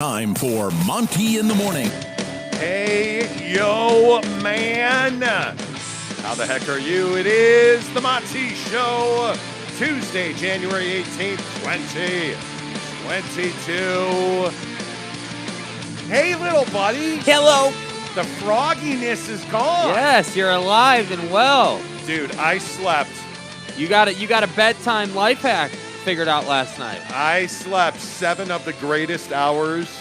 Time for Monty in the Morning. Hey, yo, man. How the heck are you? It is the Monty Show, Tuesday, January 18th, 2022. Hey, little buddy. Hello. The frogginess is gone. Yes, you're alive and well. Dude, I slept. You got a bedtime life hack figured out last night. I slept 7 of the greatest hours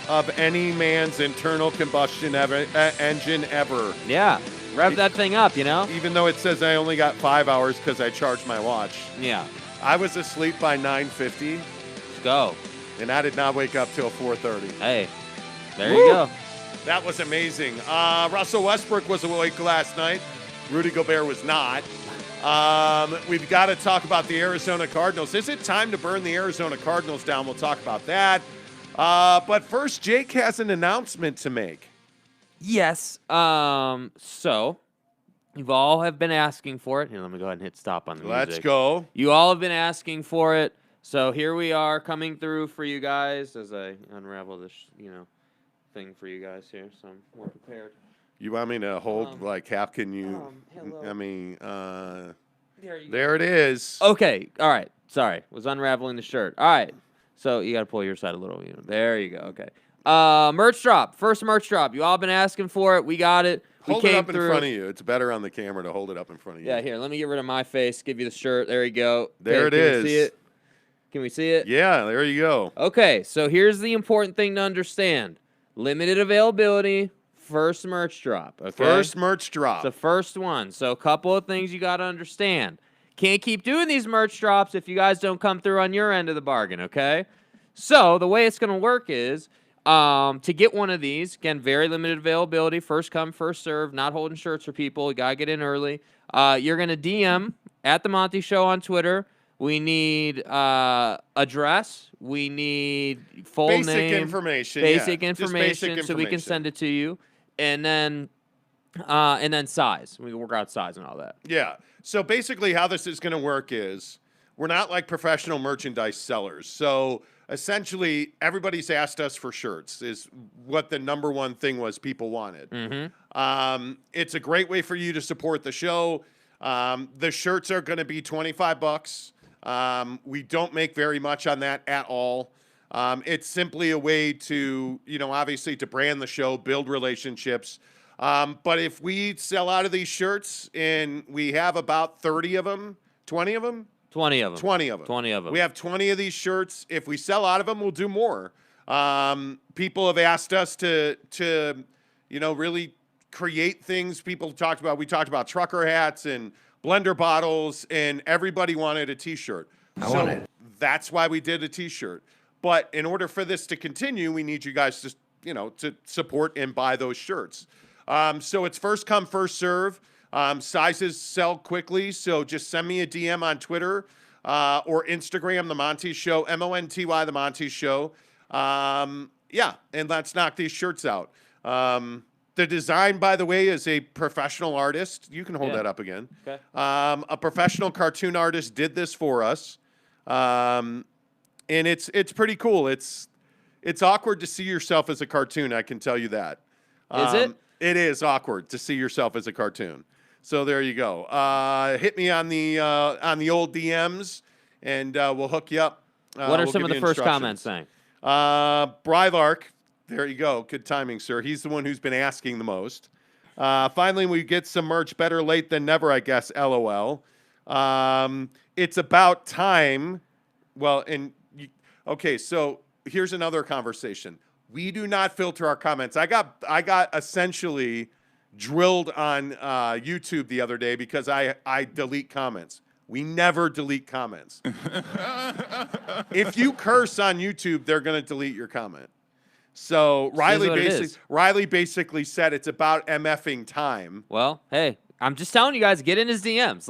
of any man's internal combustion engine ever. Yeah. Rev that thing up, you know? Even though it says I only got 5 hours because I charged my watch. Yeah. I was asleep by 9:50. Let's go. And I did not wake up till 4:30. Hey, there you go. That was amazing. Russell Westbrook was awake last night. Rudy Gobert was not. We've got to talk about the Arizona Cardinals. Is it time to burn the Arizona Cardinals down? We'll talk about that. But first, Jake has an announcement to make. Yes. So you all have been asking for it. Here, let me go ahead and hit stop on the music. Let's go. You all have been asking for it. So here we are coming through for you guys as I unravel this, thing for you guys here. So I'm more prepared. You want me to hold, how can you, hello. There it is. Okay, all right. Sorry, was unraveling the shirt. All right, so you got to pull your side a little. There you go. Okay. Merch drop. First merch drop. You all been asking for it. We got it. Hold it up in front of you. It's better on the camera to hold it up in front of you. Yeah, here. Let me get rid of my face. Give you the shirt. There you go. There it is. Can we see it? Can we see it? Yeah, there you go. Okay, so here's the important thing to understand. Limited availability. First merch drop. Okay? First merch drop. It's the first one. So a couple of things you got to understand. Can't keep doing these merch drops if you guys don't come through on your end of the bargain, okay? So the way it's going to work is to get one of these, again, very limited availability, first come, first serve, not holding shirts for people. You got to get in early. You're going to DM at The Monty Show on Twitter. We need address. We need full name. Basic information. Basic yeah. information so we can send it to you. And then size. We can work out size and all that. Yeah. So basically how this is going to work is we're not like professional merchandise sellers. So essentially everybody's asked us for shirts is what the number one thing was people wanted. Mm-hmm. It's a great way for you to support the show. The shirts are going to be $25. We don't make very much on that at all. It's simply a way to, obviously to brand the show, build relationships. But if we sell out of these shirts and we have about 30 of them, 20 of them? 20 of them. 20 of them. 20 of them. We have 20 of these shirts. If we sell out of them, we'll do more. People have asked us to really create things. We talked about trucker hats and blender bottles, and everybody wanted a T-shirt. So that's why we did a T-shirt. But in order for this to continue, we need you guys to support and buy those shirts. So it's first come, first serve. Sizes sell quickly, so just send me a DM on Twitter or Instagram, The Monty Show, MONTY, The Monty Show. And let's knock these shirts out. The design, by the way, is a professional artist. You can hold that up again. Okay. A professional cartoon artist did this for us. And it's pretty cool. It's awkward to see yourself as a cartoon, I can tell you that. Is it? It is awkward to see yourself as a cartoon. So there you go. Hit me on the old DMs, and we'll hook you up. What are some of the first comments saying? Brylark, there you go. Good timing, sir. He's the one who's been asking the most. Finally, we get some merch. Better late than never, I guess. LOL. It's about time. Well, okay, so here's another conversation. We do not filter our comments. I got essentially drilled on YouTube the other day because I delete comments. We never delete comments. If you curse on YouTube, they're going to delete your comment. So Riley basically said it's about MFing time. Well, hey, I'm just telling you guys, get in his DMs.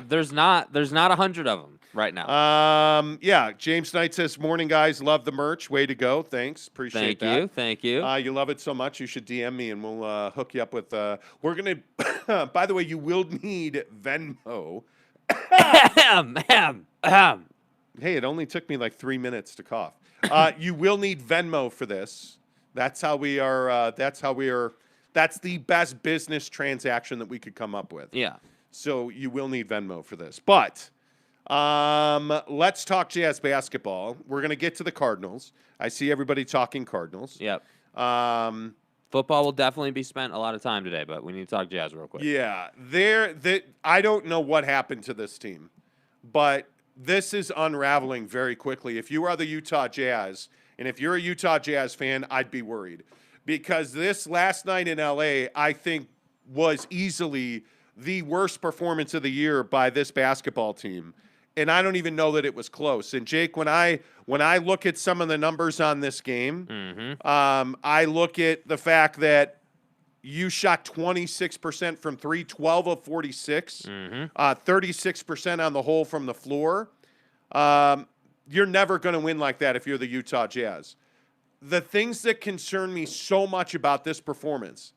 There's not 100 of them right now. James Knight says, morning, guys. Love the merch. Way to go. Thanks. Appreciate that. Thank you. You love it so much. You should DM me, and we'll hook you up with we're going to – by the way, you will need Venmo. Hey, it only took me like 3 minutes to cough. You will need Venmo for this. That's how we are. That's the best business transaction that we could come up with. Yeah. So you will need Venmo for this. But let's talk Jazz basketball. We're going to get to the Cardinals. I see everybody talking Cardinals. Yep. Football will definitely be spent a lot of time today, but we need to talk Jazz real quick. Yeah. I don't know what happened to this team, but this is unraveling very quickly. If you are the Utah Jazz, and if you're a Utah Jazz fan, I'd be worried. Because this last night in L.A., I think, was easily the worst performance of the year by this basketball team. And I don't even know that it was close. And, Jake, when I look at some of the numbers on this game, I look at the fact that you shot 26% from three, 12 of 46, 36% on the whole from the floor. You're never going to win like that if you're the Utah Jazz. The things that concern me so much about this performance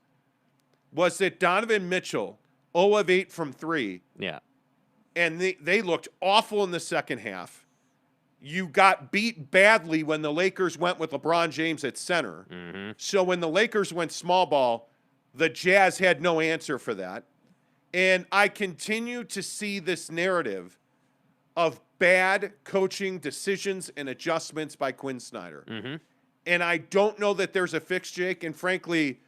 was that Donovan Mitchell, 0 of 8 from 3. Yeah. And they looked awful in the second half. You got beat badly when the Lakers went with LeBron James at center. So when the Lakers went small ball, the Jazz had no answer for that. And I continue to see this narrative of bad coaching decisions and adjustments by Quin Snyder. And I don't know that there's a fix, Jake. And frankly,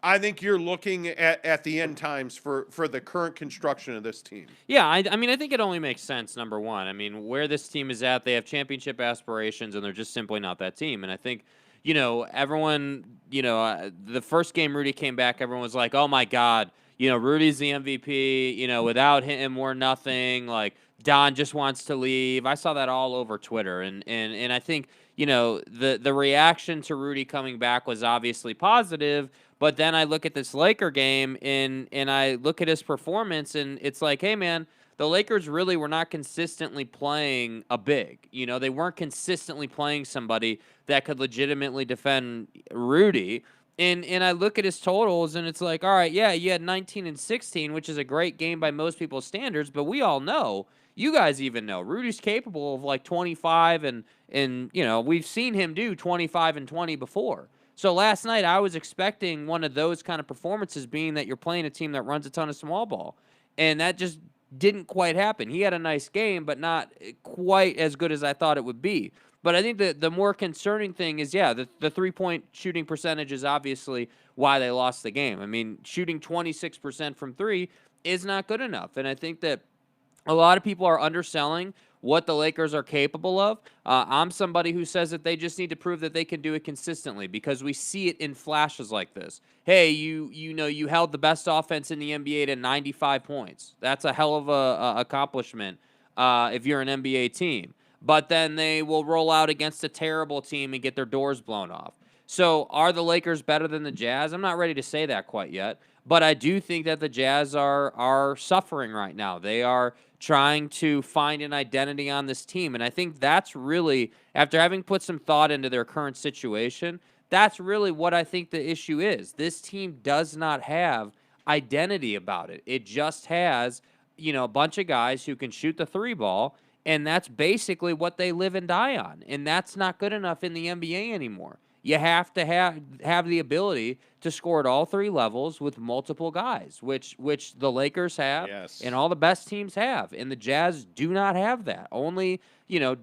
I think you're looking at the end times for the current construction of this team. Yeah, I mean, I think it only makes sense, number one. I mean, where this team is at, they have championship aspirations, and they're just simply not that team. And I think, everyone, the first game Rudy came back, everyone was like, oh, my God, Rudy's the MVP. Without him, we're nothing. Like, Don just wants to leave. I saw that all over Twitter. And I think, the reaction to Rudy coming back was obviously positive. But then I look at this Laker game and I look at his performance, and it's like, hey, man, the Lakers really were not consistently playing a big. They weren't consistently playing somebody that could legitimately defend Rudy. And I look at his totals, and it's like, all right, yeah, you had 19 and 16, which is a great game by most people's standards, but we all know, you guys even know, Rudy's capable of like 25, and we've seen him do 25 and 20 before. So last night, I was expecting one of those kind of performances, being that you're playing a team that runs a ton of small ball. And that just didn't quite happen. He had a nice game, but not quite as good as I thought it would be. But I think the more concerning thing is, the three-point shooting percentage is obviously why they lost the game. I mean, shooting 26% from three is not good enough. And I think that a lot of people are underselling what the Lakers are capable of. I'm somebody who says that they just need to prove that they can do it consistently, because we see it in flashes like this. Hey, you held the best offense in the NBA to 95 points. That's a hell of a accomplishment if you're an NBA team. But then they will roll out against a terrible team and get their doors blown off. So are the Lakers better than the Jazz? I'm not ready to say that quite yet. But I do think that the Jazz are suffering right now. They are trying to find an identity on this team. And I think that's really, after having put some thought into their current situation, that's really what I think the issue is. This team does not have identity about it. It just has, a bunch of guys who can shoot the three ball, and that's basically what they live and die on. And that's not good enough in the NBA anymore. You have to have the ability to score at all three levels with multiple guys, which the Lakers have, and all the best teams have. And the Jazz do not have that. Only,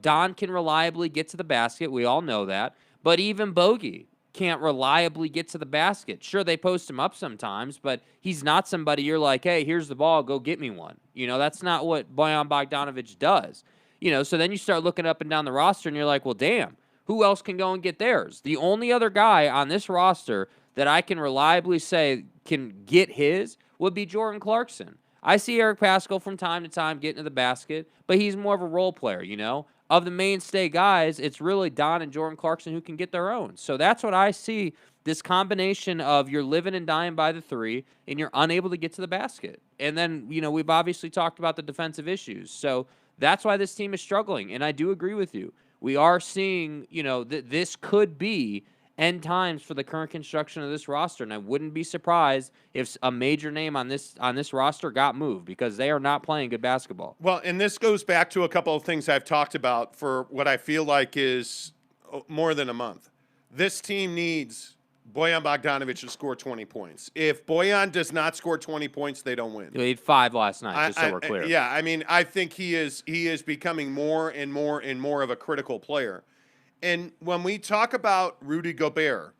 Don can reliably get to the basket. We all know that. But even Bogey can't reliably get to the basket. Sure, they post him up sometimes, but he's not somebody you're like, hey, here's the ball, go get me one. That's not what Bojan Bogdanovic does. So then you start looking up and down the roster, and you're like, well, damn. Who else can go and get theirs? The only other guy on this roster that I can reliably say can get his would be Jordan Clarkson. I see Eric Paschall from time to time getting to the basket, but he's more of a role player, Of the mainstay guys, it's really Don and Jordan Clarkson who can get their own. So that's what I see, this combination of you're living and dying by the three, and you're unable to get to the basket. And then, we've obviously talked about the defensive issues. So that's why this team is struggling, and I do agree with you. We are seeing, that this could be end times for the current construction of this roster, and I wouldn't be surprised if a major name on this roster got moved, because they are not playing good basketball. Well, and this goes back to a couple of things I've talked about for what I feel like is more than a month. This team needs Bojan Bogdanovic to score 20 points. If Bojan does not score 20 points, they don't win. He had 5 last night, just so we're clear. Yeah, I mean, I think he is becoming more and more and more of a critical player. And when we talk about Rudy Gobert,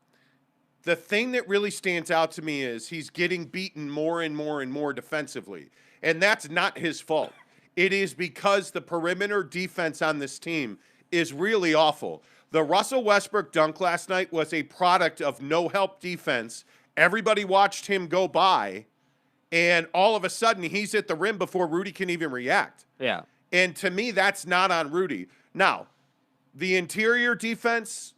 the thing that really stands out to me is he's getting beaten more and more and more defensively. And that's not his fault. It is because the perimeter defense on this team is really awful. The Russell Westbrook dunk last night was a product of no-help defense. Everybody watched him go by, and all of a sudden he's at the rim before Rudy can even react. Yeah. And to me, that's not on Rudy. Now, the interior defense,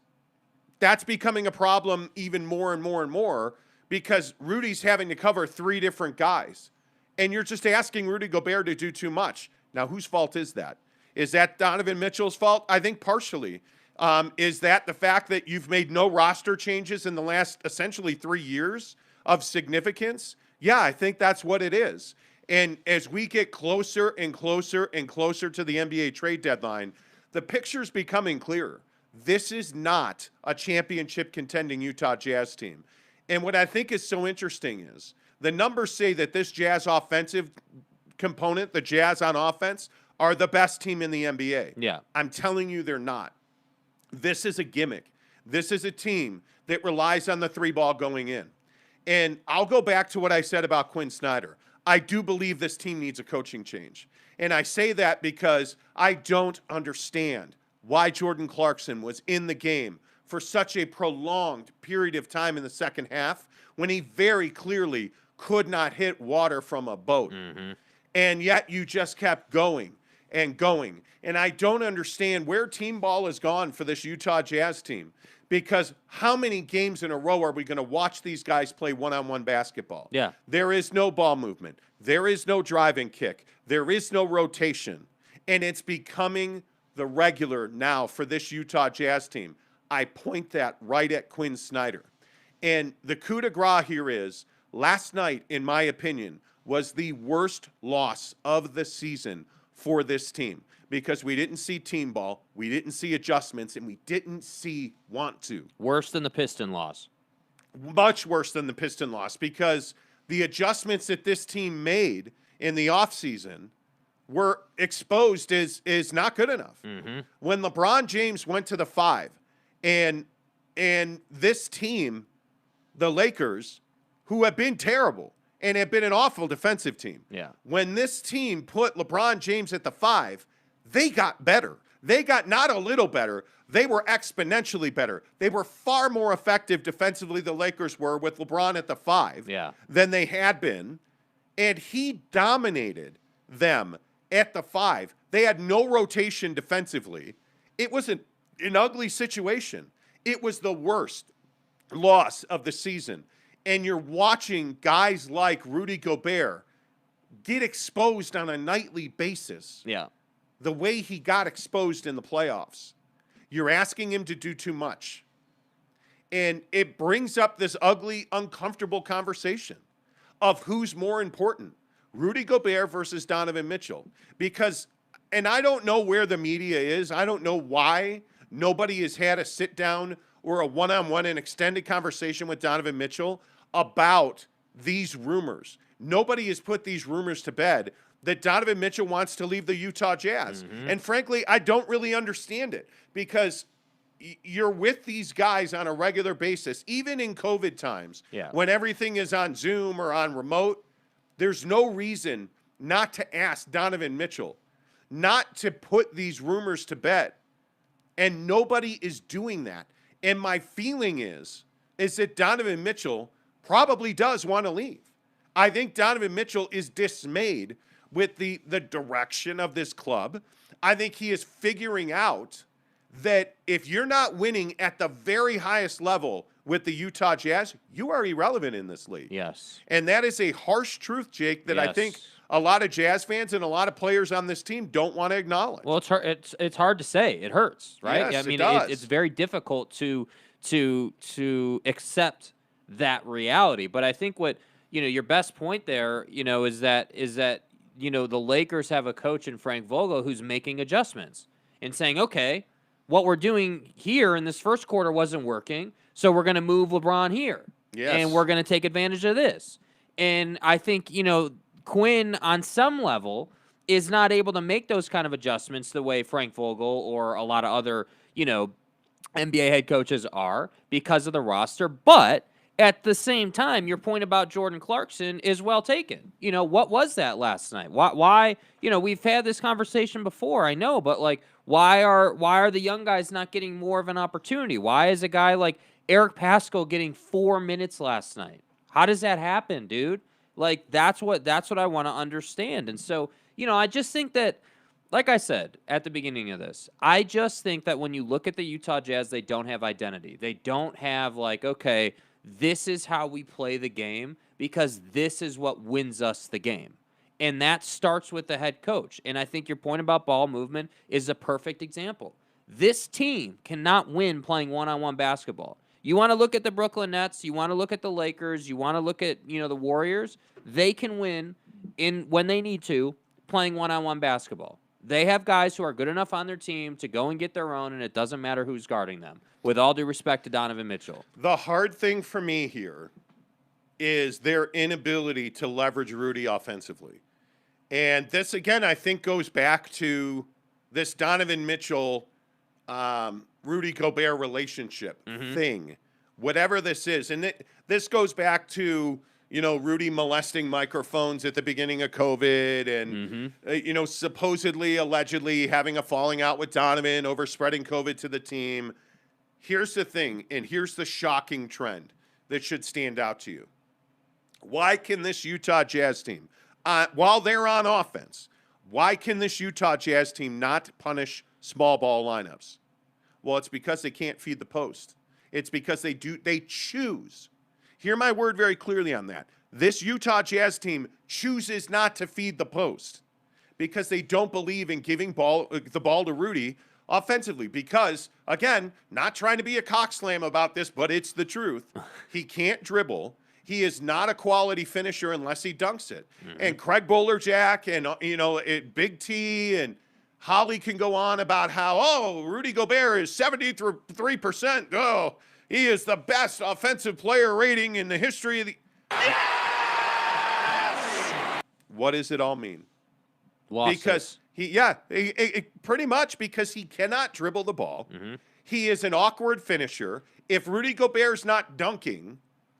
that's becoming a problem even more and more and more because Rudy's having to cover 3 different guys. And you're just asking Rudy Gobert to do too much. Now, whose fault is that? Is that Donovan Mitchell's fault? I think partially. Is that the fact that you've made no roster changes in the last essentially 3 years of significance? Yeah, I think that's what it is. And as we get closer and closer and closer to the NBA trade deadline, the picture's becoming clearer. This is not a championship contending Utah Jazz team. And what I think is so interesting is the numbers say that this Jazz offensive component, the Jazz on offense, are the best team in the NBA. Yeah. I'm telling you they're not. This is a gimmick. This is a team that relies on the 3-ball going in. And I'll go back to what I said about Quin Snyder. I do believe this team needs a coaching change. And I say that because I don't understand why Jordan Clarkson was in the game for such a prolonged period of time in the second half when he very clearly could not hit water from a boat. Mm-hmm. And yet you just kept going and going. And I don't understand where team ball has gone for this Utah Jazz team, because how many games in a row are we going to watch these guys play one-on-one basketball? Yeah. There is no ball movement. There is no driving kick. There is no rotation. And it's becoming the regular now for this Utah Jazz team. I point that right at Quin Snyder. And the coup de grace here is, last night, in my opinion, was the worst loss of the season for this team, because we didn't see team ball, we didn't see adjustments, and we didn't see want to. Worse than the Piston loss. Much worse than the Piston loss, because the adjustments that this team made in the offseason were exposed as not good enough. Mm-hmm. When LeBron James went to the 5, and this team, the Lakers, who have been terrible and have been an awful defensive team. Yeah. When this team put LeBron James at the 5, they got better. They got not a little better. They were exponentially better. They were far more effective defensively, the Lakers were, with LeBron at the 5 than they had been. And he dominated them at the 5. They had no rotation defensively. It was an ugly situation. It was the worst loss of the season. And you're watching guys like Rudy Gobert get exposed on a nightly basis. Yeah. The way he got exposed in the playoffs. You're asking him to do too much. And it brings up this ugly, uncomfortable conversation of who's more important, Rudy Gobert versus Donovan Mitchell. Because, and I don't know where the media is. I don't know why nobody has had a sit down or a one-on-one and extended conversation with Donovan Mitchell about these rumors. Nobody has put these rumors to bed that Donovan Mitchell wants to leave the Utah Jazz. Mm-hmm. And frankly, I don't really understand it, because you're with these guys on a regular basis, even in COVID times, when everything is on Zoom or on remote. There's no reason not to ask Donovan Mitchell, not to put these rumors to bed. And nobody is doing that. And my feeling is that Donovan Mitchell probably does want to leave. I think Donovan Mitchell is dismayed with the direction of this club. I think he is figuring out that if you're not winning at the very highest level with the Utah Jazz, you are irrelevant in this league. Yes. And that is a harsh truth, Jake, that I think a lot of Jazz fans and a lot of players on this team don't want to acknowledge. Well, it's hard to say. It hurts, right? Yes, I mean, it does. It's very difficult to accept that reality. But I think what, your best point there, is that the Lakers have a coach in Frank Vogel who's making adjustments and saying, okay, what we're doing here in this first quarter wasn't working, so we're going to move LeBron here. Yes. And we're going to take advantage of this. And I think, Quinn, on some level, is not able to make those kind of adjustments the way Frank Vogel or a lot of other, NBA head coaches are because of the roster. But at the same time, your point about Jordan Clarkson is well taken. What was that last night? Why we've had this conversation before, I know, but like, why are the young guys not getting more of an opportunity? Why is a guy like Eric Paschal getting 4 minutes last night? How does that happen, dude? Like, that's what I want to understand. And so, I just think that, like I said at the beginning of this, I just think that when you look at the Utah Jazz, they don't have identity. They don't have, like, okay, this is how we play the game because this is what wins us the game. And that starts with the head coach. And I think your point about ball movement is a perfect example. This team cannot win playing one-on-one basketball. You want to look at the Brooklyn Nets, you want to look at the Lakers, you want to look at, the Warriors, they can win when they need to playing one-on-one basketball. They have guys who are good enough on their team to go and get their own, and it doesn't matter who's guarding them, with all due respect to Donovan Mitchell. The hard thing for me here is their inability to leverage Rudy offensively. And this, again, I think goes back to this Donovan Mitchell, Rudy Gobert relationship thing, whatever this is. And this goes back to, Rudy molesting microphones at the beginning of COVID and, supposedly, allegedly having a falling out with Donovan over spreading COVID to the team. Here's the thing, and here's the shocking trend that should stand out to you. Why can this Utah Jazz team, while they're on offense, why can this Utah Jazz team not punish small ball lineups? Well, it's because they can't feed the post. It's because they choose. Hear my word very clearly on that. This Utah Jazz team chooses not to feed the post because they don't believe in giving the ball to Rudy offensively because, again, not trying to be a cockslam about this, but it's the truth. He can't dribble. He is not a quality finisher unless he dunks it. And Craig Bolerjack and, Big T and Holly can go on about how, Rudy Gobert is 73%. Oh, he is the best offensive player rating in the history of the... Yes! What does it all mean? Losses. Because pretty much because he cannot dribble the ball. He is an awkward finisher. If Rudy Gobert's not dunking,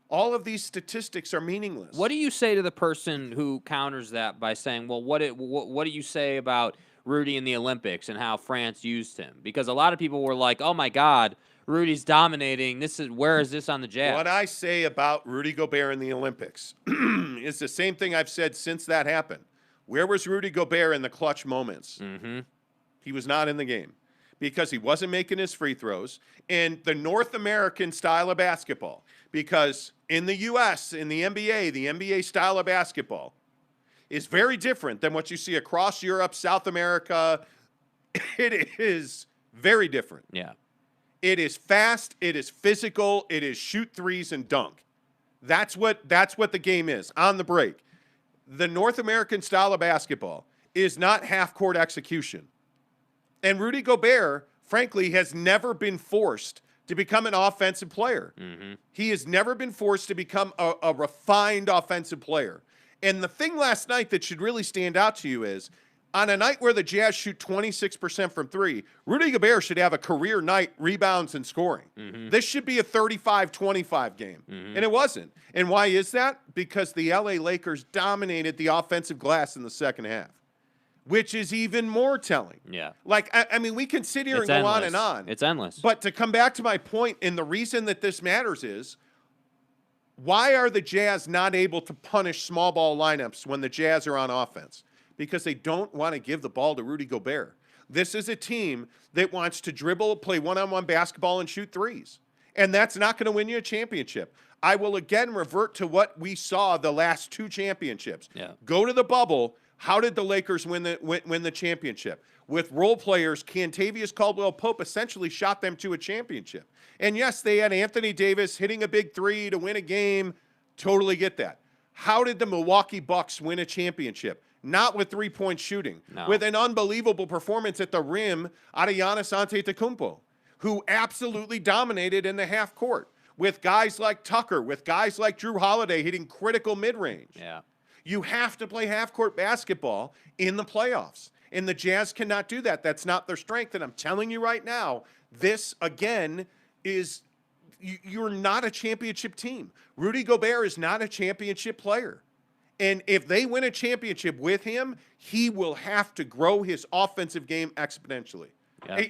all of these statistics are meaningless. What do you say to the person who counters that by saying, well, what do you say about Rudy in the Olympics and how France used him? Because a lot of people were like, oh, my God, Rudy's dominating. Where is this on the Jazz? What I say about Rudy Gobert in the Olympics is the same thing I've said since that happened. Where was Rudy Gobert in the clutch moments? He was not in the game because he wasn't making his free throws. And the North American style of basketball, because in the U.S., in the NBA style of basketball is very different than what you see across Europe, South America. It is very different. Yeah. It is fast, it is physical, it is shoot threes and dunk. That's what the game is on the break. The North American style of basketball is not half-court execution. And Rudy Gobert, frankly, has never been forced to become an offensive player. He has never been forced to become a refined offensive player. And the thing last night that should really stand out to you is, on a night where the Jazz shoot 26% from three, Rudy Gobert should have a career night, rebounds and scoring. This should be a 35-25 game. And it wasn't. And why is that? Because the LA Lakers dominated the offensive glass in the second half, which is even more telling. Yeah. Like, I mean, we can sit here and go on and on. It's endless. But to come back to my point, and the reason that this matters is, why are the Jazz not able to punish small ball lineups when the Jazz are on offense? Because they don't want to give the ball to Rudy Gobert. This is a team that wants to dribble, play one-on-one basketball, and shoot threes. And that's not going to win you a championship. I will again revert to what we saw the last two championships. Yeah. Go to the bubble. How did the Lakers win the championship? With role players, Kentavious Caldwell-Pope essentially shot them to a championship. And yes, they had Anthony Davis hitting a big three to win a game. Totally get that. How did the Milwaukee Bucks win a championship? not with three-point shooting, No. with an unbelievable performance at the rim out of Giannis Antetokounmpo, who absolutely dominated in the half court, with guys like Tucker, with guys like Drew Holiday hitting critical mid-range. Yeah. You have to play half-court basketball in the playoffs, and the Jazz cannot do that. That's not their strength, and I'm telling you right now, this, again, is you're not a championship team. Rudy Gobert is not a championship player. And if they win a championship with him, he will have to grow his offensive game exponentially. Yeah.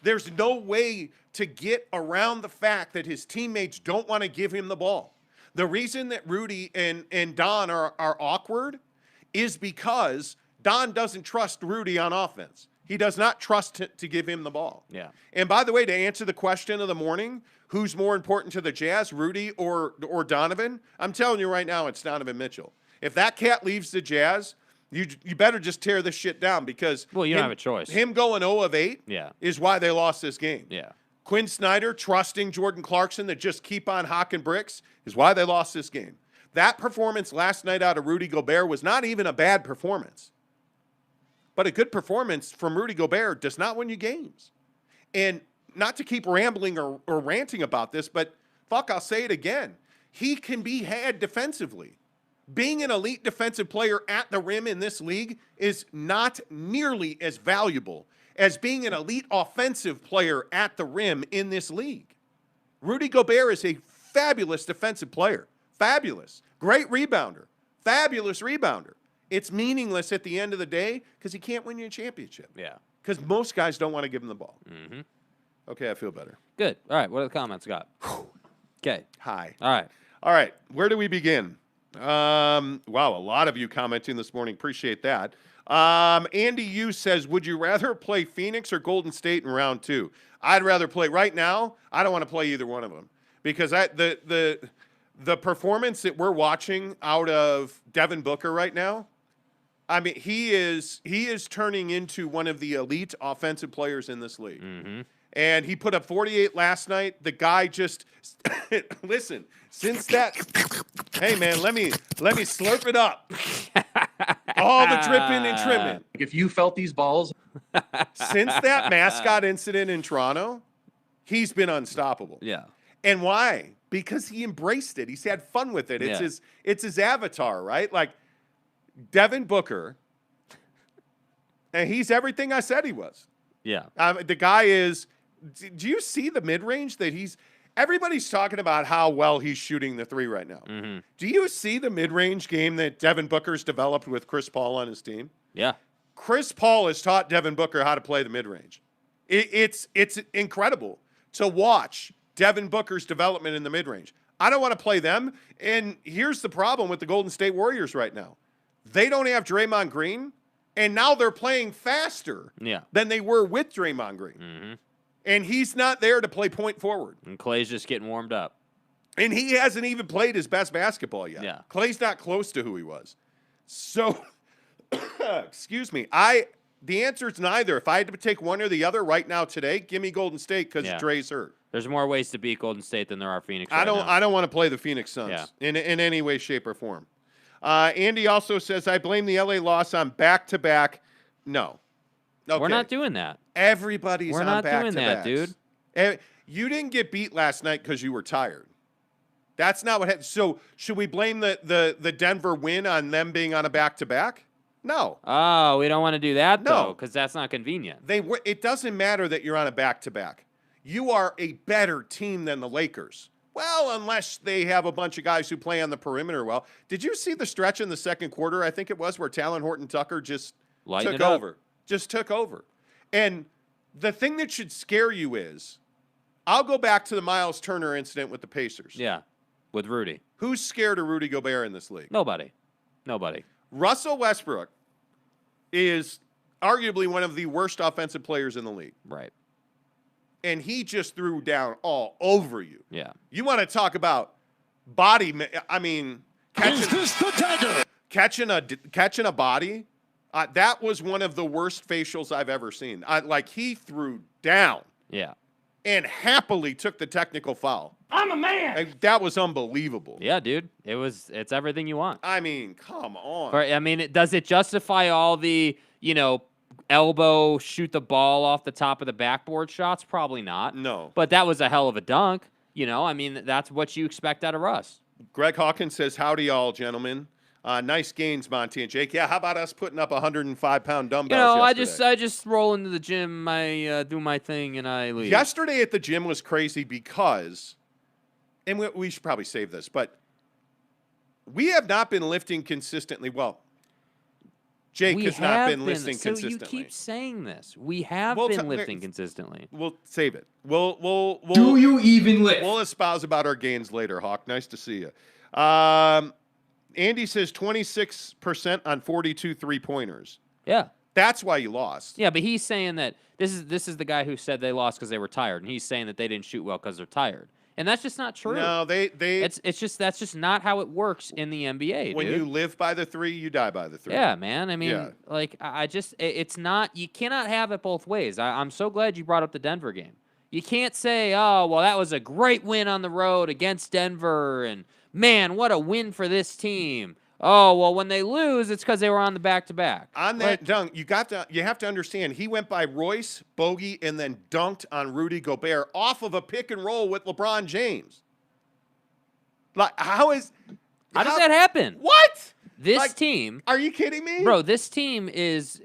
There's no way to get around the fact that his teammates don't want to give him the ball. The reason that Rudy and Don are awkward is because Don doesn't trust Rudy on offense. He does not trust to give him the ball. Yeah. And by the way, to answer the question of the morning, who's more important to the Jazz, Rudy or Donovan? I'm telling you right now, it's Donovan Mitchell. If that cat leaves the Jazz, you better just tear this shit down because you don't have a choice. Him going 0 of 8 is why they lost this game. Yeah. Quin Snyder trusting Jordan Clarkson to just keep on hocking bricks is why they lost this game. That performance last night out of Rudy Gobert was not even a bad performance. But a good performance from Rudy Gobert does not win you games. And not to keep rambling or ranting about this, but I'll say it again. He can be had defensively. Being an elite defensive player at the rim in this league is not nearly as valuable as being an elite offensive player at the rim in this league. Rudy Gobert is a fabulous defensive player. Fabulous. Great rebounder. Fabulous rebounder. It's meaningless at the end of the day because he can't win you a championship. Yeah. Because most guys don't want to give him the ball. Mm-hmm. Okay, I feel better. Good. All right. What are the comments got? Okay. Hi. All right. Where do we begin? Wow, a lot of you commenting this morning. Appreciate that. Andy U says, would you rather play Phoenix or Golden State in round 2? I'd rather play right now. I don't want to play either one of them because the performance that we're watching out of Devin Booker right now, I mean, he is turning into one of the elite offensive players in this league. Mm-hmm. And he put up 48 last night. The guy just listen, since that hey man, let me slurp it up. All the dripping and trimming. If you felt these balls Since that mascot incident in Toronto, he's been unstoppable. Yeah. And why? Because he embraced it. He's had fun with it. It's his avatar, right? Like Devin Booker, and he's everything I said he was. Yeah. The guy is. Do you see the mid-range that he's? Everybody's talking about how well he's shooting the three right now. Mm-hmm. Do you see the mid-range game that Devin Booker's developed with Chris Paul on his team? Yeah. Chris Paul has taught Devin Booker how to play the mid-range. It's incredible to watch Devin Booker's development in the mid-range. I don't want to play them. And here's the problem with the Golden State Warriors right now. They don't have Draymond Green, and now they're playing faster than they were with Draymond Green. Mm-hmm. And he's not there to play point forward. And Clay's just getting warmed up. And he hasn't even played his best basketball yet. Yeah. Clay's not close to who he was. So, excuse me. The answer is neither. If I had to take one or the other right now today, give me Golden State because Dre's hurt. There's more ways to beat Golden State than there are Phoenix. I don't want to play the Phoenix Suns in any way, shape, or form. Andy also says, I blame the LA loss on back-to-back. No. Okay. We're not doing that. Everybody's We're on not back-to-backs. doing that, dude. You didn't get beat last night because you were tired. That's not what happened. So should we blame the Denver win on them being on a back-to-back? No. Oh, we don't want to do that, No. though, because that's not convenient. It doesn't matter that you're on a back-to-back. You are a better team than the Lakers. Well, unless they have a bunch of guys who play on the perimeter well. Did you see the stretch in the second quarter, I think it was, where Talon Horton-Tucker just took over? Just took over. And the thing that should scare you is, I'll go back to the Miles Turner incident with the Pacers. Yeah, with Rudy. Who's scared of Rudy Gobert in this league? Nobody. Russell Westbrook is arguably one of the worst offensive players in the league. Right. And he just threw down all over you. Yeah. You want to talk about body? I mean, catching a body. That was one of the worst facials I've ever seen. He threw down. Yeah. and happily took the technical foul. I'm a man. And that was unbelievable. Yeah, dude. It's everything you want. I mean, come on. Does it justify all the, elbow shoot the ball off the top of the backboard shots? Probably not. No. But that was a hell of a dunk. That's what you expect out of Russ. Greg Hawkins says, howdy, all gentlemen. Nice gains, Monty and Jake. Yeah, how about us putting up 105-pound dumbbells yesterday? I just roll into the gym, I do my thing, and I leave. Yesterday at the gym was crazy because, and we should probably save this, but we have not been lifting consistently. Well, Jake has not been lifting consistently. So you keep saying this. We have been lifting consistently. We'll save it. We'll Do you even lift? We'll espouse about our gains later, Hawk. Nice to see you. Andy says 26% on 42 3-pointers. Yeah. That's why you lost. Yeah, but he's saying that this is the guy who said they lost because they were tired, and he's saying that they didn't shoot well because they're tired. And that's just not true. No, that's just not how it works in the NBA. When dude. you live by the three, you die by the three. Yeah, man. It's not. You cannot have it both ways. I'm so glad you brought up the Denver game. You can't say, oh, well, that was a great win on the road against Denver, and man, what a win for this team. Oh, well, when they lose, it's because they were on the back-to-back. On that dunk, you have to understand, he went by Royce, Bogey, and then dunked on Rudy Gobert off of a pick and roll with LeBron James. Like, how does that happen? What? This team. Are you kidding me? Bro, this team is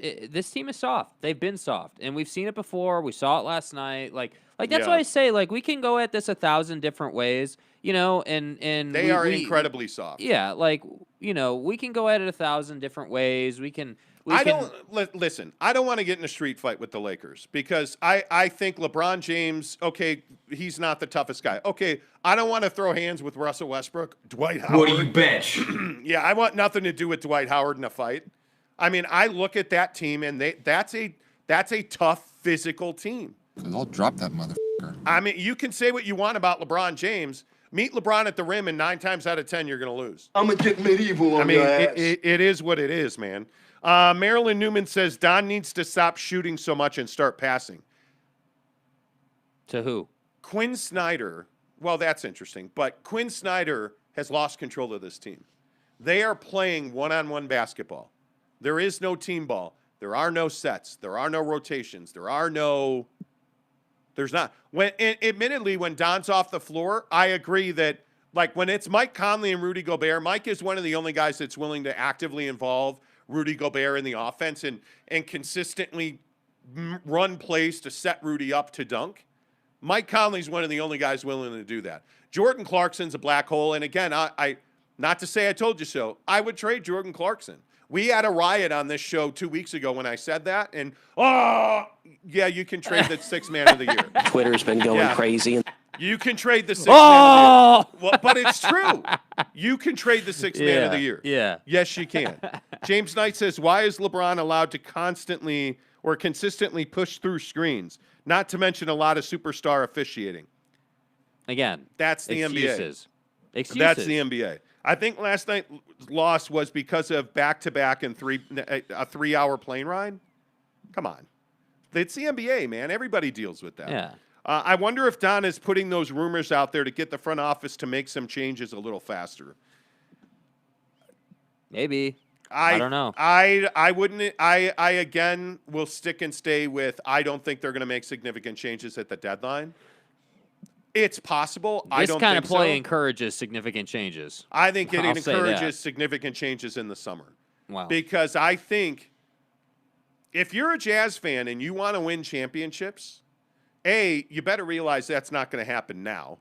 soft. They've been soft, and we've seen it before. We saw it last night. That's why I say, we can go at this 1,000 different ways, and they are incredibly soft. Yeah, we can go at it 1,000 different ways. Listen, I don't want to get in a street fight with the Lakers because I think LeBron James, okay, he's not the toughest guy. Okay, I don't want to throw hands with Russell Westbrook, Dwight Howard. What do you bench? Yeah, I want nothing to do with Dwight Howard in a fight. I mean, I look at that team and that's a tough physical team. I'll drop that motherfucker. I mean, you can say what you want about LeBron James. Meet LeBron at the rim, and 9 times out of 10, you're going to lose. I'm going to get medieval on your ass. It is what it is, man. Marilyn Newman says Don needs to stop shooting so much and start passing. To who? Quin Snyder. Well, that's interesting. But Quin Snyder has lost control of this team. They are playing one-on-one basketball. There is no team ball. There are no sets. There are no rotations. There's not. Admittedly, when Don's off the floor, I agree that, when it's Mike Conley and Rudy Gobert, Mike is one of the only guys that's willing to actively involve Rudy Gobert in the offense and consistently run plays to set Rudy up to dunk. Mike Conley's one of the only guys willing to do that. Jordan Clarkson's a black hole, and again, I not to say I told you so, I would trade Jordan Clarkson. We had a riot on this show 2 weeks ago when I said that, and you can trade the 6th man of the year. Twitter's been going crazy. You can trade the 6th man of the year. Well, but it's true. You can trade the 6th man of the year. Yeah. Yes, you can. James Knight says, why is LeBron allowed to constantly or consistently push through screens? Not to mention a lot of superstar officiating. Again, that's the excuses. NBA. Excuses. That's the NBA. I think last night's loss was because of back-to-back and a 3-hour plane ride. Come on. It's the NBA, man. Everybody deals with that. Yeah. I wonder if Don is putting those rumors out there to get the front office to make some changes a little faster. Maybe. I don't know. I wouldn't. I again will stick and stay with. I don't think they're going to make significant changes at the deadline. It's possible. I don't think so. This kind of play encourages significant changes. I think it encourages significant changes in the summer. Wow. Because I think if you're a Jazz fan and you want to win championships, A, you better realize that's not going to happen now.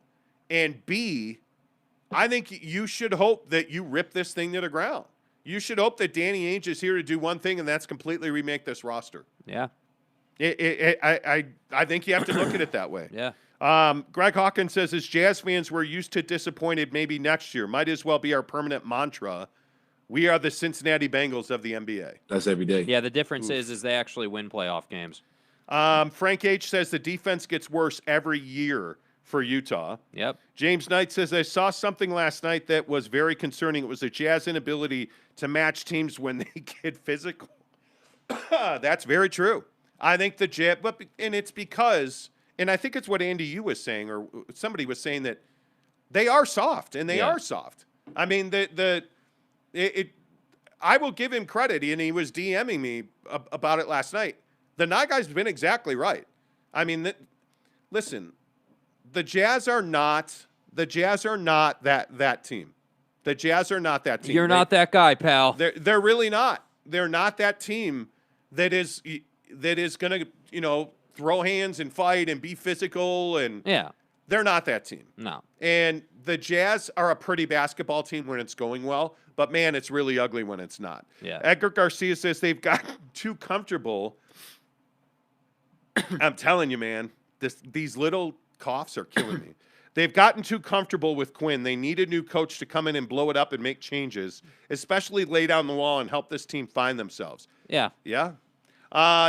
And B, I think you should hope that you rip this thing to the ground. You should hope that Danny Ainge is here to do one thing, and that's completely remake this roster. Yeah. I think you have to look at it that way. Yeah. Greg Hawkins says, as Jazz fans, we're used to disappointed maybe next year. Might as well be our permanent mantra. We are the Cincinnati Bengals of the NBA. That's every day. Yeah, the difference is they actually win playoff games. Frank H. says the defense gets worse every year for Utah. Yep. James Knight says, I saw something last night that was very concerning. It was the Jazz inability to match teams when they get physical. That's very true. I think the Jazz, and it's because and I think it's what Andy you was saying, or somebody was saying, that they are soft, and they are soft. I mean, I will give him credit, and he was DMing me about it last night. The Nye guy's been exactly right. I mean, listen, the Jazz are not that team. The Jazz are not that team. You're not that guy, pal. They're really not. They're not that team that is going to, throw hands and fight and be physical, and they're not that team. No. And the Jazz are a pretty basketball team when it's going well, but man, it's really ugly when it's not. Yeah. Edgar Garcia says they've gotten too comfortable. I'm telling you, man, these little coughs are killing me. They've gotten too comfortable with Quinn. They need a new coach to come in and blow it up and make changes, especially lay down the wall and help this team find themselves. Yeah. Yeah.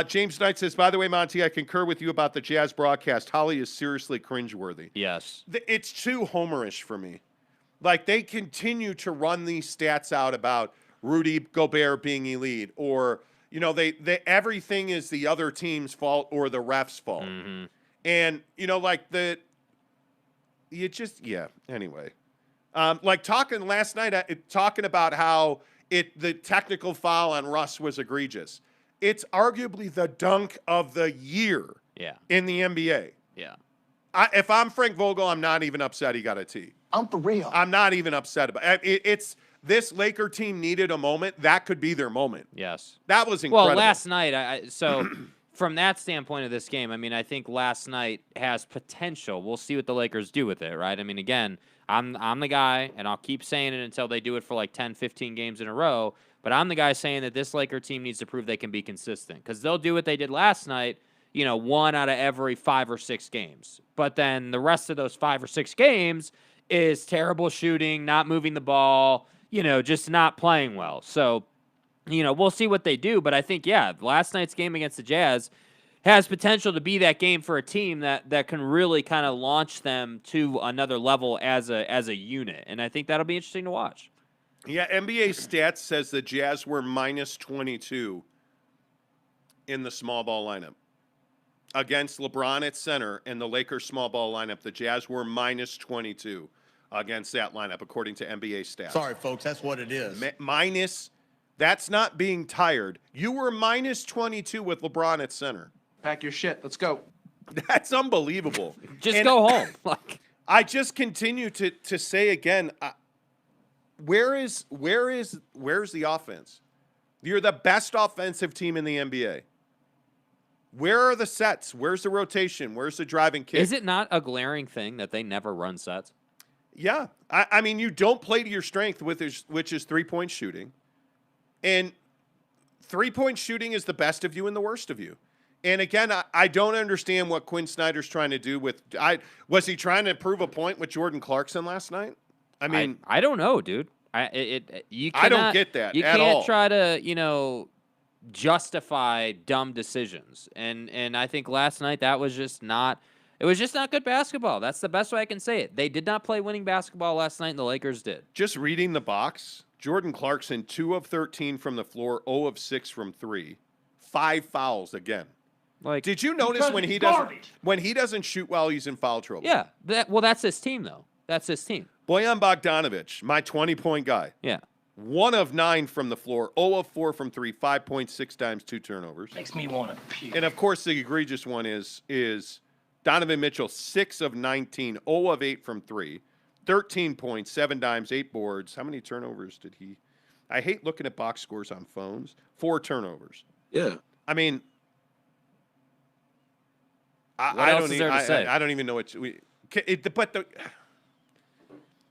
James Knight says, by the way, Monty, I concur with you about the Jazz broadcast. Holly is seriously cringeworthy. Yes. It's too homerish for me. Like, they continue to run these stats out about Rudy Gobert being elite, or, they everything is the other team's fault or the ref's fault. Mm-hmm. And, anyway. Like talking last night, talking about how the technical foul on Russ was egregious. It's arguably the dunk of the year in the NBA. Yeah. If I'm Frank Vogel, I'm not even upset he got a T. I'm for real. I'm not even upset about it. It's this Laker team needed a moment. That could be their moment. Yes. That was incredible. Well, last night, so from that standpoint of this game, I mean, I think last night has potential. We'll see what the Lakers do with it, right? I mean, again, I'm the guy, and I'll keep saying it until they do it for like 10, 15 games in a row, but I'm the guy saying that this Laker team needs to prove they can be consistent, because they'll do what they did last night, 1 out of every 5 or 6 games. But then the rest of those 5 or 6 games is terrible shooting, not moving the ball, just not playing well. So, we'll see what they do. But I think, last night's game against the Jazz has potential to be that game for a team that can really kind of launch them to another level as a unit. And I think that'll be interesting to watch. Yeah, NBA Stats says the Jazz were minus 22 in the small ball lineup. Against LeBron at center and the Lakers small ball lineup, the Jazz were minus 22 against that lineup, according to NBA Stats. Sorry, folks, that's what it is. That's not being tired. You were minus 22 with LeBron at center. Pack your shit. Let's go. That's unbelievable. Just go home. I just continue to say again, where is the offense? You're the best offensive team in the NBA. Where are the sets? Where's the rotation? Where's the driving kick? Is it not a glaring thing that they never run sets? Yeah. I mean, you don't play to your strength, which is three-point shooting. And three-point shooting is the best of you and the worst of you. And again, I don't understand what Quin Snyder's trying to do with was he trying to prove a point with Jordan Clarkson last night? I mean, I don't know, dude. I don't get that you at can't all. Try to, justify dumb decisions. And I think last night that was just not good basketball. That's the best way I can say it. They did not play winning basketball last night, and the Lakers did. Just reading the box, Jordan Clarkson, 2 of 13 from the floor, 0 of 6 from 3. 5 fouls again. Did you notice when he doesn't shoot well, he's in foul trouble? Yeah. That's his team, though. That's his team. Bojan Bogdanović, my 20-point guy. Yeah. 1 of 9 from the floor, 0 of 4 from 3, 5.6 times, 2 turnovers. Makes me want to puke. And, of course, the egregious one is Donovan Mitchell, 6 of 19, 0 of 8 from 3, 13 points, 7 dimes, 8 boards. How many turnovers did he? I hate looking at box scores on phones. 4 turnovers. Yeah. I mean, What else is there to say? I don't even know what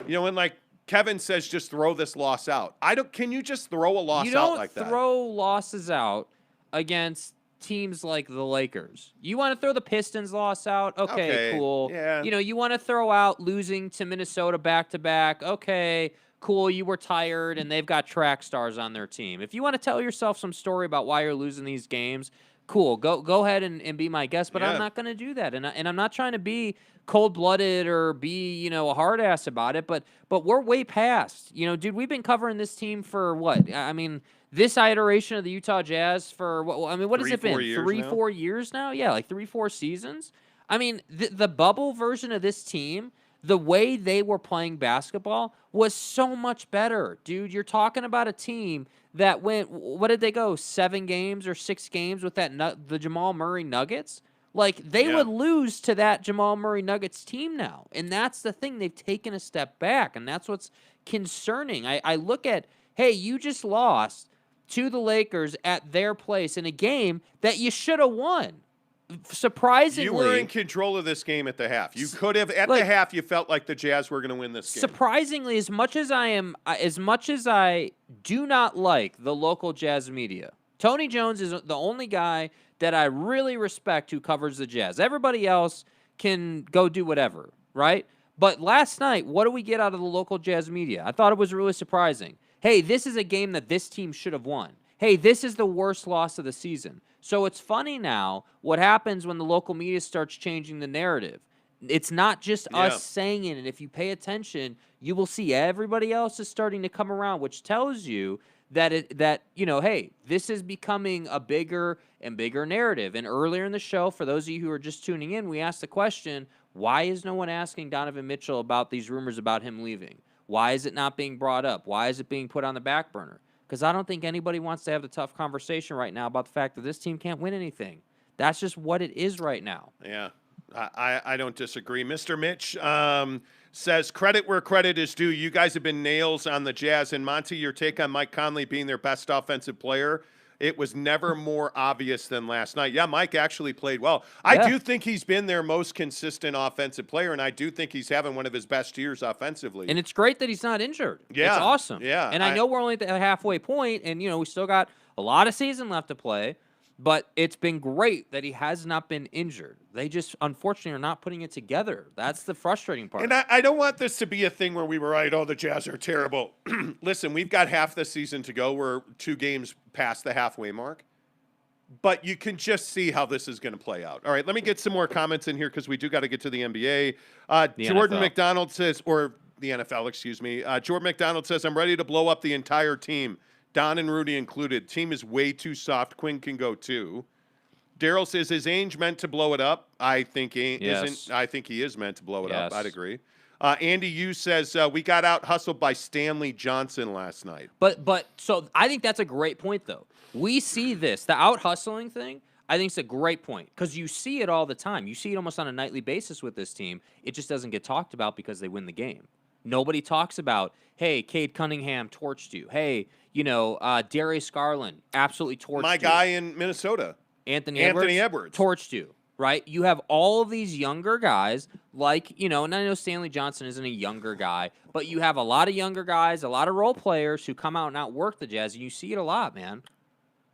when Kevin says just throw this loss out. Can you just throw a loss out like that? You don't throw losses out against teams like the Lakers. You want to throw the Pistons loss out? Okay, cool. Yeah. You want to throw out losing to Minnesota back-to-back. Okay, cool. You were tired, and they've got track stars on their team. If you want to tell yourself some story about why you're losing these games, cool. Go ahead and be my guest, but I'm not going to do that. And I'm not trying to be cold-blooded or be, a hard ass about it, but we're way past. Dude, we've been covering this team for what? I mean, this iteration of the Utah Jazz for what has it been? 3-4 years now? Yeah, like 3-4 seasons. I mean, the bubble version of this team, the way they were playing basketball was so much better, dude. You're talking about a team that went, what did they go, 7 games or 6 games with the Jamal Murray Nuggets? Like, they would lose to that Jamal Murray Nuggets team now. And that's the thing. They've taken a step back, and that's what's concerning. I look at, hey, you just lost to the Lakers at their place in a game that you should have won. Surprisingly, you were in control of this game at the half. You could have at the half. You felt like the Jazz were going to win this game. Surprisingly, as much as I do not like the local Jazz media, Tony Jones is the only guy that I really respect who covers the Jazz. Everybody else can go do whatever, right? But last night, what do we get out of the local Jazz media? I thought it was really surprising. Hey, this is a game that this team should have won. Hey, this is the worst loss of the season. So it's funny now what happens when the local media starts changing the narrative. It's not just us saying it, and if you pay attention, you will see everybody else is starting to come around, which tells you that hey, this is becoming a bigger and bigger narrative. And earlier in the show, for those of you who are just tuning in, we asked the question, why is no one asking Donovan Mitchell about these rumors about him leaving? Why is it not being brought up? Why is it being put on the back burner? Because I don't think anybody wants to have the tough conversation right now about the fact that this team can't win anything. That's just what it is right now. Yeah, I don't disagree. Mr. Mitch says, credit where credit is due. You guys have been nails on the Jazz. And Monty, your take on Mike Conley being their best offensive player, it was never more obvious than last night. Yeah, Mike actually played well. I do think he's been their most consistent offensive player, and I do think he's having one of his best years offensively. And it's great that he's not injured. Yeah. It's awesome. Yeah. And I know we're only at the halfway point, and, we still got a lot of season left to play, but it's been great that he has not been injured. They just, unfortunately, are not putting it together. That's the frustrating part. And I don't want this to be a thing where we were right, the Jazz are terrible. Listen, we've got half the season to go. We're 2 games past the halfway mark. But you can just see how this is going to play out. All right, let me get some more comments in here because we do got to get to the NBA. Jordan McDonald says, or the NFL, excuse me. Jordan McDonald says, I'm ready to blow up the entire team. Don and Rudy included. Team is way too soft. Quinn can go too. Daryl says, is Ainge meant to blow it up? I think isn't. I think he is meant to blow it up. I'd agree. Andy Yu says, we got out hustled by Stanley Johnson last night. But so I think that's a great point, though. We see this. The out hustling thing, I think it's a great point because you see it all the time. You see it almost on a nightly basis with this team. It just doesn't get talked about because they win the game. Nobody talks about, hey, Cade Cunningham torched you. Hey, Darius Garland absolutely torched you. My guy in Minnesota. Anthony Edwards torched you, right? You have all of these younger guys like, and I know Stanley Johnson isn't a younger guy, but you have a lot of younger guys, a lot of role players who come out and outwork the Jazz, and you see it a lot, man.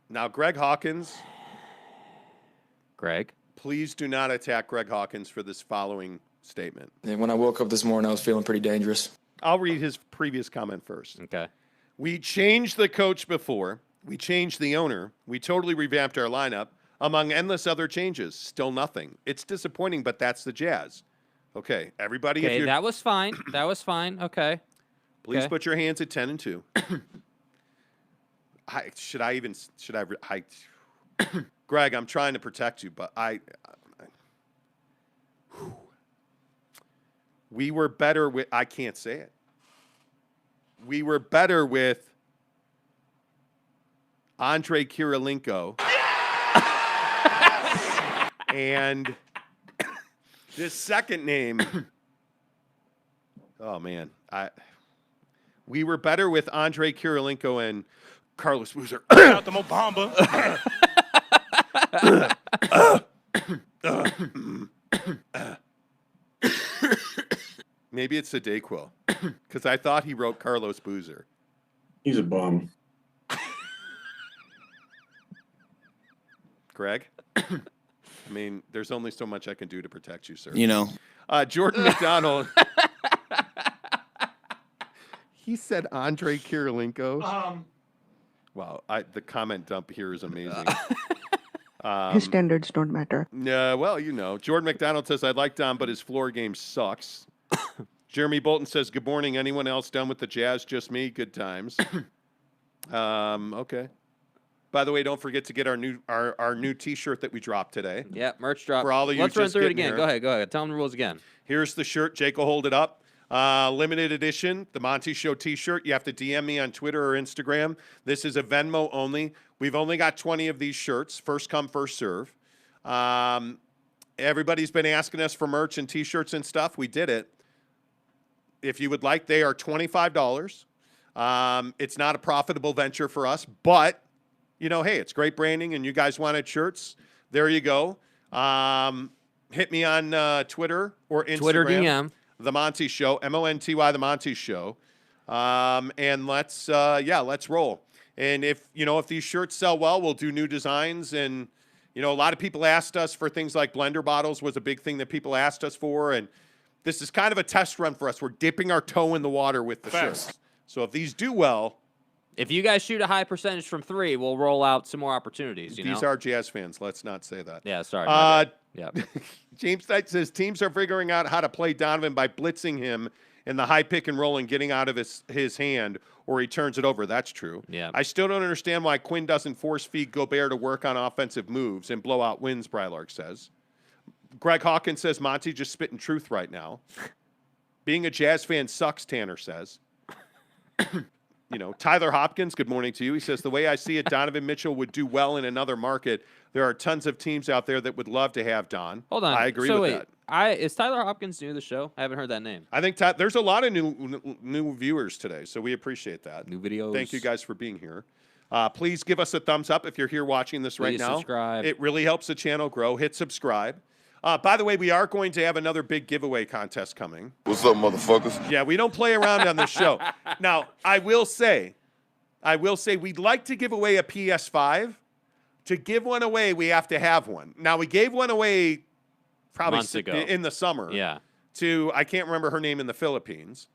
Now, Greg Hawkins. Greg? Please do not attack Greg Hawkins for this following statement. And when I woke up this morning, I was feeling pretty dangerous. I'll read his previous comment first. Okay. We changed the coach before. We changed the owner. We totally revamped our lineup. Among endless other changes, still nothing. It's disappointing, but that's the Jazz. Okay, everybody. Okay, that was fine. That was fine. Okay. Please put your hands at 10 and 2. Greg, I'm trying to protect you, but we were better with, I can't say it. We were better with Andre Kirilenko. And this second name, oh man, we were better with Andre Kirilenko and Carlos Boozer. Out the Mobamba. Maybe it's the Dayquil, because I thought he wrote Carlos Boozer. He's a bum. Greg? I mean, there's only so much I can do to protect you, sir. Jordan McDonald. He said Andre Kirilenko. Wow, the comment dump here is amazing. His standards don't matter. Yeah, well, Jordan McDonald says, I like Dom, but his floor game sucks. Jeremy Bolton says, good morning. Anyone else done with the Jazz? Just me. Good times. Okay. By the way, don't forget to get our new T-shirt that we dropped today. Yeah, merch drop. For all of you Let's run just through it getting again. here. Go ahead. Tell them the rules again. Here's the shirt. Jake will hold it up. Limited edition, the Monty Show T-shirt. You have to DM me on Twitter or Instagram. This is a Venmo only. We've only got 20 of these shirts. First come, first serve. Everybody's been asking us for merch and T-shirts and stuff. We did it. If you would like, they are $25. It's not a profitable venture for us, but hey, it's great branding, and you guys wanted shirts. There you go. Hit me on Twitter or Instagram. Twitter DM. The Monty Show, Monty, The Monty Show. And let's roll. And if these shirts sell well, we'll do new designs. And, a lot of people asked us for things like blender bottles was a big thing that people asked us for. And this is kind of a test run for us. We're dipping our toe in the water with the shirts. So if these do well. If you guys shoot a high percentage from 3, we'll roll out some more opportunities. These are Jazz fans. Let's not say that. Yeah, sorry. Yeah. James Knight says teams are figuring out how to play Donovan by blitzing him in the high pick and roll and getting out of his hand, or he turns it over. That's true. Yeah. I still don't understand why Quinn doesn't force feed Gobert to work on offensive moves and blow out wins, Brylark says. Greg Hawkins says Monty just spitting truth right now. Being a Jazz fan sucks, Tanner says. Tyler Hopkins, good morning to you. He says, the way I see it, Donovan Mitchell would do well in another market. There are tons of teams out there that would love to have Don. Hold on. I agree with that. Is Tyler Hopkins new to the show? I haven't heard that name. I think there's a lot of new viewers today, so we appreciate that. New videos. Thank you guys for being here. Please give us a thumbs up if you're here watching this right now. Subscribe. It really helps the channel grow. Hit subscribe. By the way, we are going to have another big giveaway contest coming. What's up, motherfuckers? Yeah, we don't play around on this show. Now, I will say we'd like to give away a PS5. To give one away, we have to have one. Now, we gave one away probably months ago in the summer. Yeah. To, I can't remember her name in the Philippines.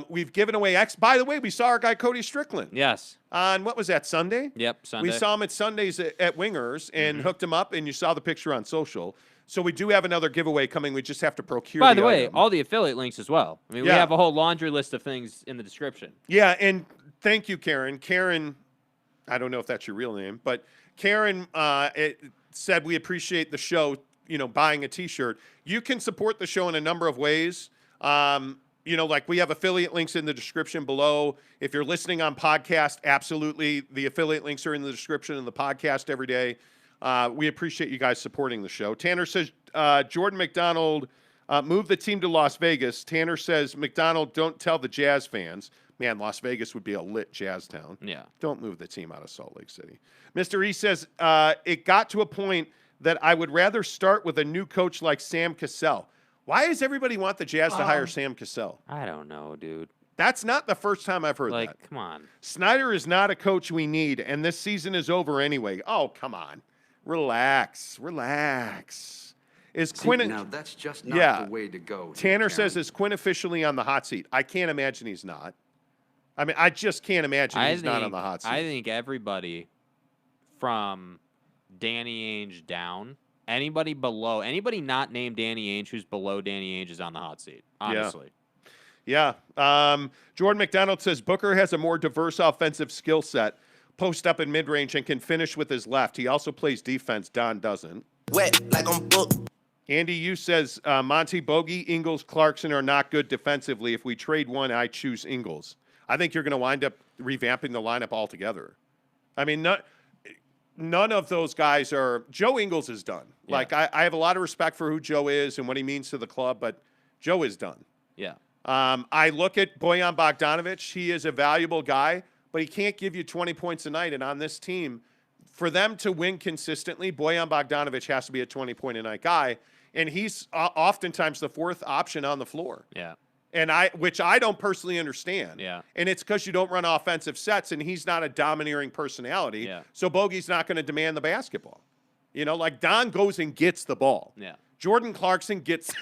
We've given away By the way, we saw our guy Cody Strickland. Yes. On, what was that, Sunday? Yep, Sunday. We saw him at Sundays at Wingers and hooked him up, and you saw the picture on social. So we do have another giveaway coming. We just have to procure By the way, item. all the affiliate links as well. I mean, we have a whole laundry list of things in the description. Yeah, and thank you, Karen. Karen, I don't know if that's your real name, but Karen said we appreciate the show, buying a T-shirt. You can support the show in a number of ways. Like we have affiliate links in the description below. If you're listening on podcast, absolutely. The affiliate links are in the description of the podcast every day. We appreciate you guys supporting the show. Tanner says Jordan McDonald moved the team to Las Vegas. Tanner says, McDonald, don't tell the Jazz fans. Man, Las Vegas would be a lit Jazz town. Yeah. Don't move the team out of Salt Lake City. Mr. E says, it got to a point that I would rather start with a new coach like Sam Cassell. Why does everybody want the Jazz to hire Sam Cassell? I don't know, dude. That's not the first time I've heard that. Come on. Snyder is not a coach we need, and this season is over anyway. Oh, come on. Relax. Is Quinn? Now that's just not the way to go. Tanner says, is Quinn officially on the hot seat? I can't imagine he's not. I mean, I just can't imagine he's not on the hot seat. I think everybody from Danny Ainge down, anybody not named Danny Ainge who's below Danny Ainge is on the hot seat, honestly. Yeah. Jordan McDonald says Booker has a more diverse offensive skill set, post up in mid-range, and can finish with his left. He also plays defense. Don doesn't. Wet like on book. Andy Yu says Monty, Bogey, Ingles, Clarkson are not good defensively. If we trade one, I choose Ingles. I think you're going to wind up revamping the lineup altogether. I mean, none of those guys are. Joe Ingles is done. Yeah. Like, I have a lot of respect for who Joe is and what he means to the club, but Joe is done. Yeah. I look at Bojan Bogdanovic. He is a valuable guy, but he can't give you 20 points a night. And on this team, for them to win consistently, Bojan Bogdanovic has to be a 20-point-a-night guy, and he's oftentimes the fourth option on the floor. Yeah. And which I don't personally understand. Yeah. And it's because you don't run offensive sets, and he's not a domineering personality. Yeah. So Bogey's not going to demand the basketball. Like Don goes and gets the ball. Yeah. Jordan Clarkson gets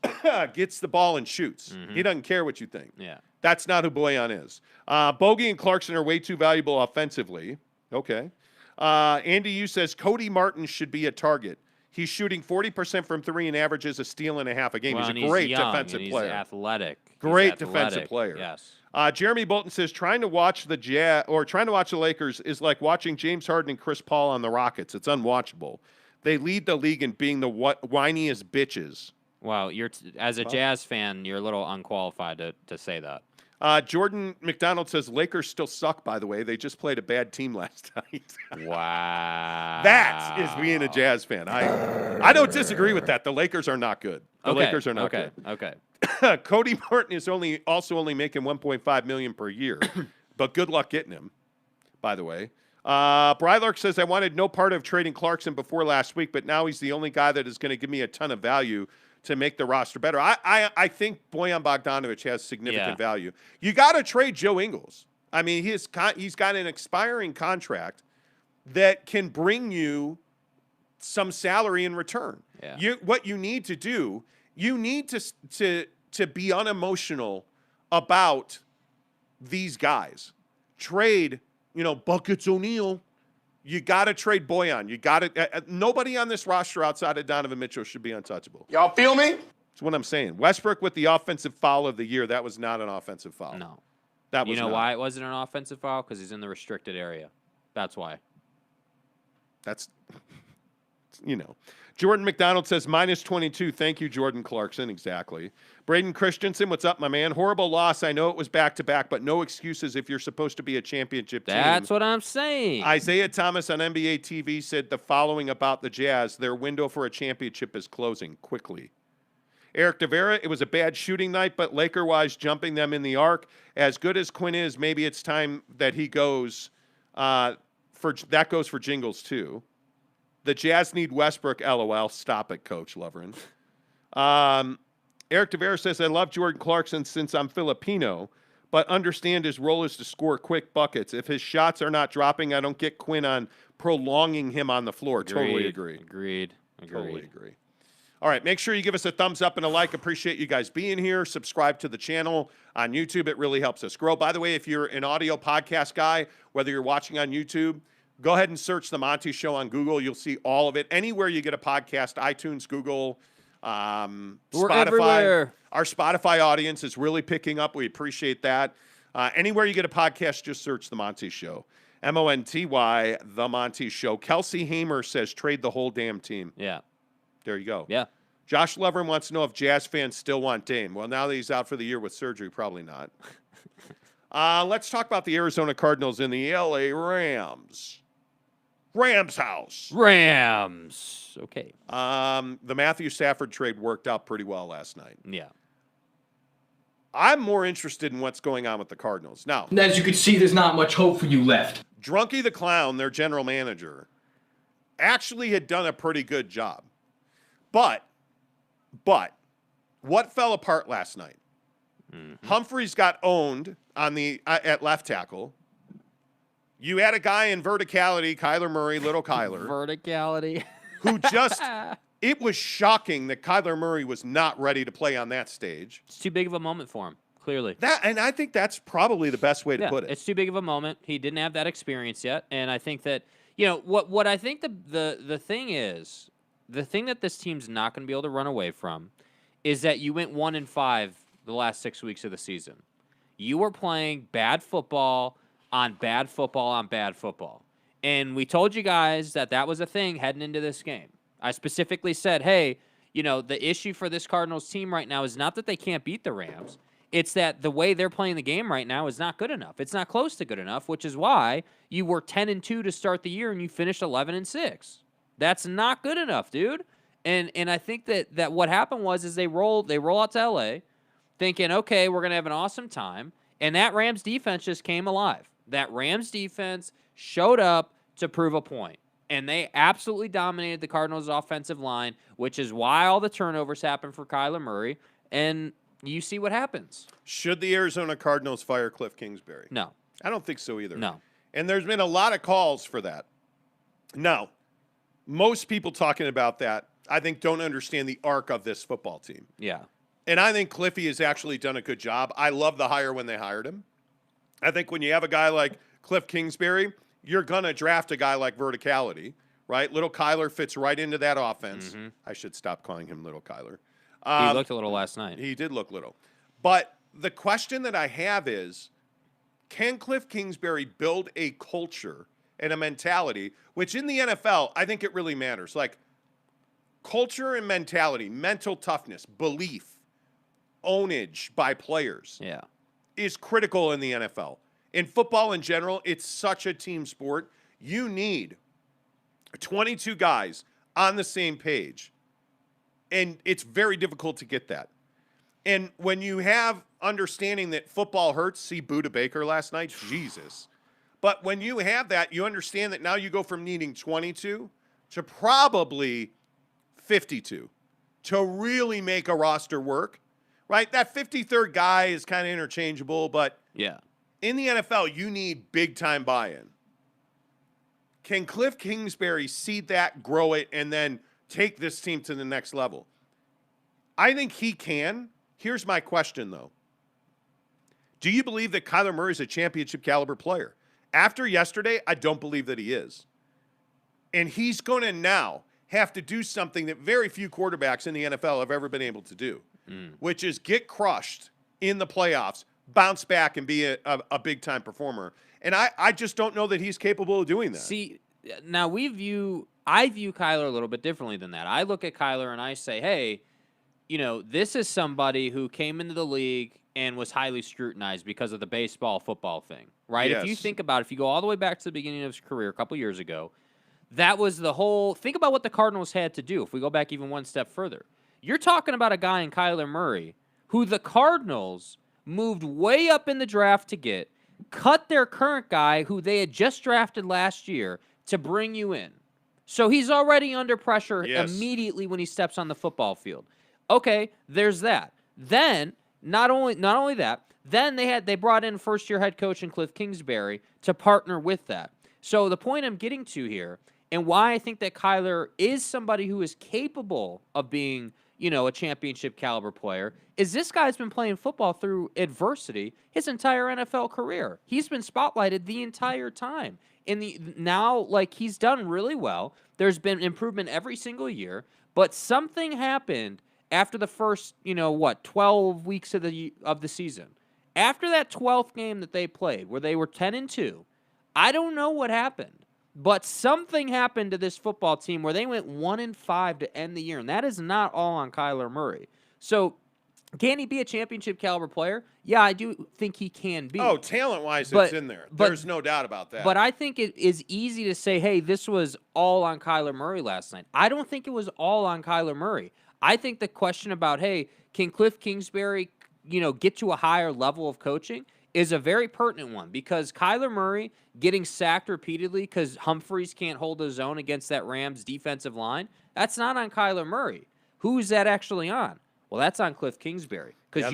the ball and shoots. Mm-hmm. He doesn't care what you think. Yeah. That's not who Bojan is. Bogey and Clarkson are way too valuable offensively. Okay. Andy Yu says Cody Martin should be a target. He's shooting 40% from three and averages a steal and a half a game. Well, He's a and great young, defensive and player. He's athletic. Great defensive player. Yes. Jeremy Bolton says trying to watch the Lakers is like watching James Harden and Chris Paul on the Rockets. It's unwatchable. They lead the league in being the whiniest bitches. Wow, as a Jazz fan, you're a little unqualified to say that. Jordan McDonald says Lakers still suck, by the way. They just played a bad team last night. Wow. That is being a Jazz fan. I don't disagree with that. The Lakers are not good. The Lakers are not good. Okay. Cody Martin is also only making $1.5 million per year, but good luck getting him, by the way. Brylark says, I wanted no part of trading Clarkson before last week, but now he's the only guy that is going to give me a ton of value to make the roster better. I think Bojan Bogdanovic has significant value. You got to trade Joe Ingles. I mean, he's got an expiring contract that can bring you some salary in return. Yeah. What you need to do, you need to be unemotional about these guys. Trade, Buckets O'Neal. You got to trade Bojan. You got to. Nobody on this roster outside of Donovan Mitchell should be untouchable. Y'all feel me? That's what I'm saying. Westbrook with the offensive foul of the year. That was not an offensive foul. No. That was. You know why it wasn't an offensive foul? Because he's in the restricted area. That's why. That's. Jordan McDonald says -22. Thank you, Jordan Clarkson. Exactly. Braden Christensen, what's up, my man? Horrible loss. I know it was back-to-back, but no excuses if you're supposed to be a championship team. That's what I'm saying. Isaiah Thomas on NBA TV said the following about the Jazz. Their window for a championship is closing quickly. Eric DeVera, it was a bad shooting night, but Laker-wise, jumping them in the arc. As good as Quinn is, maybe it's time that he goes that goes for Jingles, too. The Jazz need Westbrook, LOL. Stop it, Coach Lovren. Eric DeVera says, I love Jordan Clarkson since I'm Filipino, but understand his role is to score quick buckets. If his shots are not dropping, I don't get Quinn on prolonging him on the floor. Totally agree. Agreed. Totally agree. All right, make sure you give us a thumbs up and a like. Appreciate you guys being here. Subscribe to the channel on YouTube. It really helps us grow. By the way, if you're an audio podcast guy, whether you're watching on YouTube, go ahead and search The Monty Show on Google. You'll see all of it. Anywhere you get a podcast, iTunes, Google, We're Spotify. everywhere. Our Spotify audience is really picking up. We appreciate that. Anywhere you get a podcast, just search The Monty Show. Monty, The Monty Show. Kelsey Hamer says trade the whole damn team. Yeah. There you go. Yeah. Josh Lovren wants to know if Jazz fans still want Dame. Well, now that he's out for the year with surgery, probably not. Let's talk about the Arizona Cardinals and the LA Rams. Rams house. Rams. Okay. The Matthew Stafford trade worked out pretty well last night. Yeah. I'm more interested in what's going on with the Cardinals. Now, as you can see, there's not much hope for you left. Drunky the Clown, their general manager, actually had done a pretty good job. But what fell apart last night? Mm-hmm. Humphreys got owned on the at left tackle. You had a guy in verticality, Kyler Murray, little Kyler. Verticality. Who just, it was shocking that Kyler Murray was not ready to play on that stage. It's too big of a moment for him, clearly. And I think that's probably the best way to put it. It's too big of a moment. He didn't have that experience yet. And I think that, what I think the thing is, the thing that this team's not going to be able to run away from is that you went 1-5 the last 6 weeks of the season. You were playing bad football on bad football on bad football. And we told you guys that was a thing heading into this game. I specifically said, hey, the issue for this Cardinals team right now is not that they can't beat the Rams. It's that the way they're playing the game right now is not good enough. It's not close to good enough, which is why you were 10-2 to start the year and you finished 11-6. That's not good enough, dude. And I think that what happened is they roll out to LA thinking, okay, we're going to have an awesome time. And that Rams defense just came alive. That Rams defense showed up to prove a point. And they absolutely dominated the Cardinals' offensive line, which is why all the turnovers happened for Kyler Murray. And you see what happens. Should the Arizona Cardinals fire Kliff Kingsbury? No. I don't think so either. No. And there's been a lot of calls for that. Now, most people talking about that, I think, don't understand the arc of this football team. Yeah. And I think Kliffy has actually done a good job. I love the hire when they hired him. I think when you have a guy like Kliff Kingsbury, you're going to draft a guy like Verticality, right? Little Kyler fits right into that offense. I should stop calling him Little Kyler. He looked a little last night. He did look little. But the question that I have is, can Kliff Kingsbury build a culture and a mentality, which in the NFL, I think it really matters. Like culture and mentality, mental toughness, belief, ownage by players is critical in the NFL. In football in general, it's such a team sport. You need 22 guys on the same page. And it's very difficult to get that. And when you have understanding that football hurts, see Buda Baker last night, Jesus. But when you have that, you understand that now you go from needing 22 to probably 52 to really make a roster work, right? That 53rd guy is kind of interchangeable, but in the NFL, you need big-time buy-in. Can Kliff Kingsbury seed that, grow it, and then take this team to the next level? I think he can. Here's my question, though. Do you believe that Kyler Murray is a championship caliber player? After yesterday, I don't believe that he is. And he's going to now have to do something that very few quarterbacks in the NFL have ever been able to do, which is get crushed in the playoffs, bounce back, and be a big-time performer. And I just don't know that he's capable of doing that. See, now I view Kyler a little bit differently than that. I look at Kyler and I say, hey, you know, this is somebody who came into the league and was highly scrutinized because of the baseball, football thing, right? Yes. If you think about it, if you go all the way back to the beginning of his career a couple years ago, that was the whole – think about what the Cardinals had to do if we go back even one step further. You're talking about a guy in Kyler Murray who the Cardinals moved way up in the draft to get, cut their current guy who they had just drafted last year to bring you in. So he's already under pressure immediately when he steps on the football field. Okay, there's that. Then, not only that, then they brought in first-year head coach and Kliff Kingsbury to partner with that. So the point I'm getting to here, and why I think that Kyler is somebody who is capable of being, you know, a championship caliber player, is this guy's been playing football through adversity his entire NFL career. He's been spotlighted the entire time. Now, like, he's done really well. There's been improvement every single year, but something happened after the first, 12 weeks of the season. After that 12th game that they played, where they were 10-2, I don't know what happened, but something happened to this football team where they went 1-5 to end the year, and that is not all on Kyler Murray. So, can he be a championship caliber player? Yeah, I do think he can be. Oh, talent-wise, it's in there. There's no doubt about that. But I think it is easy to say, hey, this was all on Kyler Murray last night. I don't think it was all on Kyler Murray. I think the question about, hey, can Kliff Kingsbury, get to a higher level of coaching is a very pertinent one, because Kyler Murray getting sacked repeatedly because Humphreys can't hold his own against that Rams defensive line, that's not on Kyler Murray. Who is that actually on? Well, that's on Kliff Kingsbury, because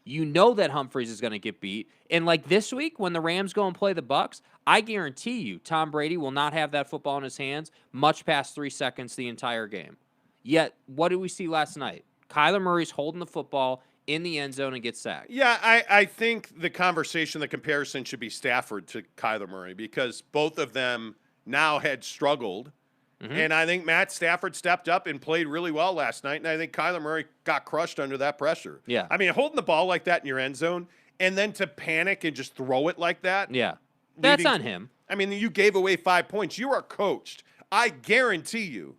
you know that Humphreys is going to get beat. And like this week, when the Rams go and play the Bucs, I guarantee you Tom Brady will not have that football in his hands much past 3 seconds the entire game. Yet, what did we see last night? Kyler Murray's holding the football in the end zone and gets sacked. Yeah, I think the comparison should be Stafford to Kyler Murray, because both of them now had struggled. And I think Matt Stafford stepped up and played really well last night, and I think Kyler Murray got crushed under that pressure. Yeah. I mean, holding the ball like that in your end zone and then to panic and just throw it like that. Yeah. That's on him. I mean, you gave away 5 points. You are coached. I guarantee you,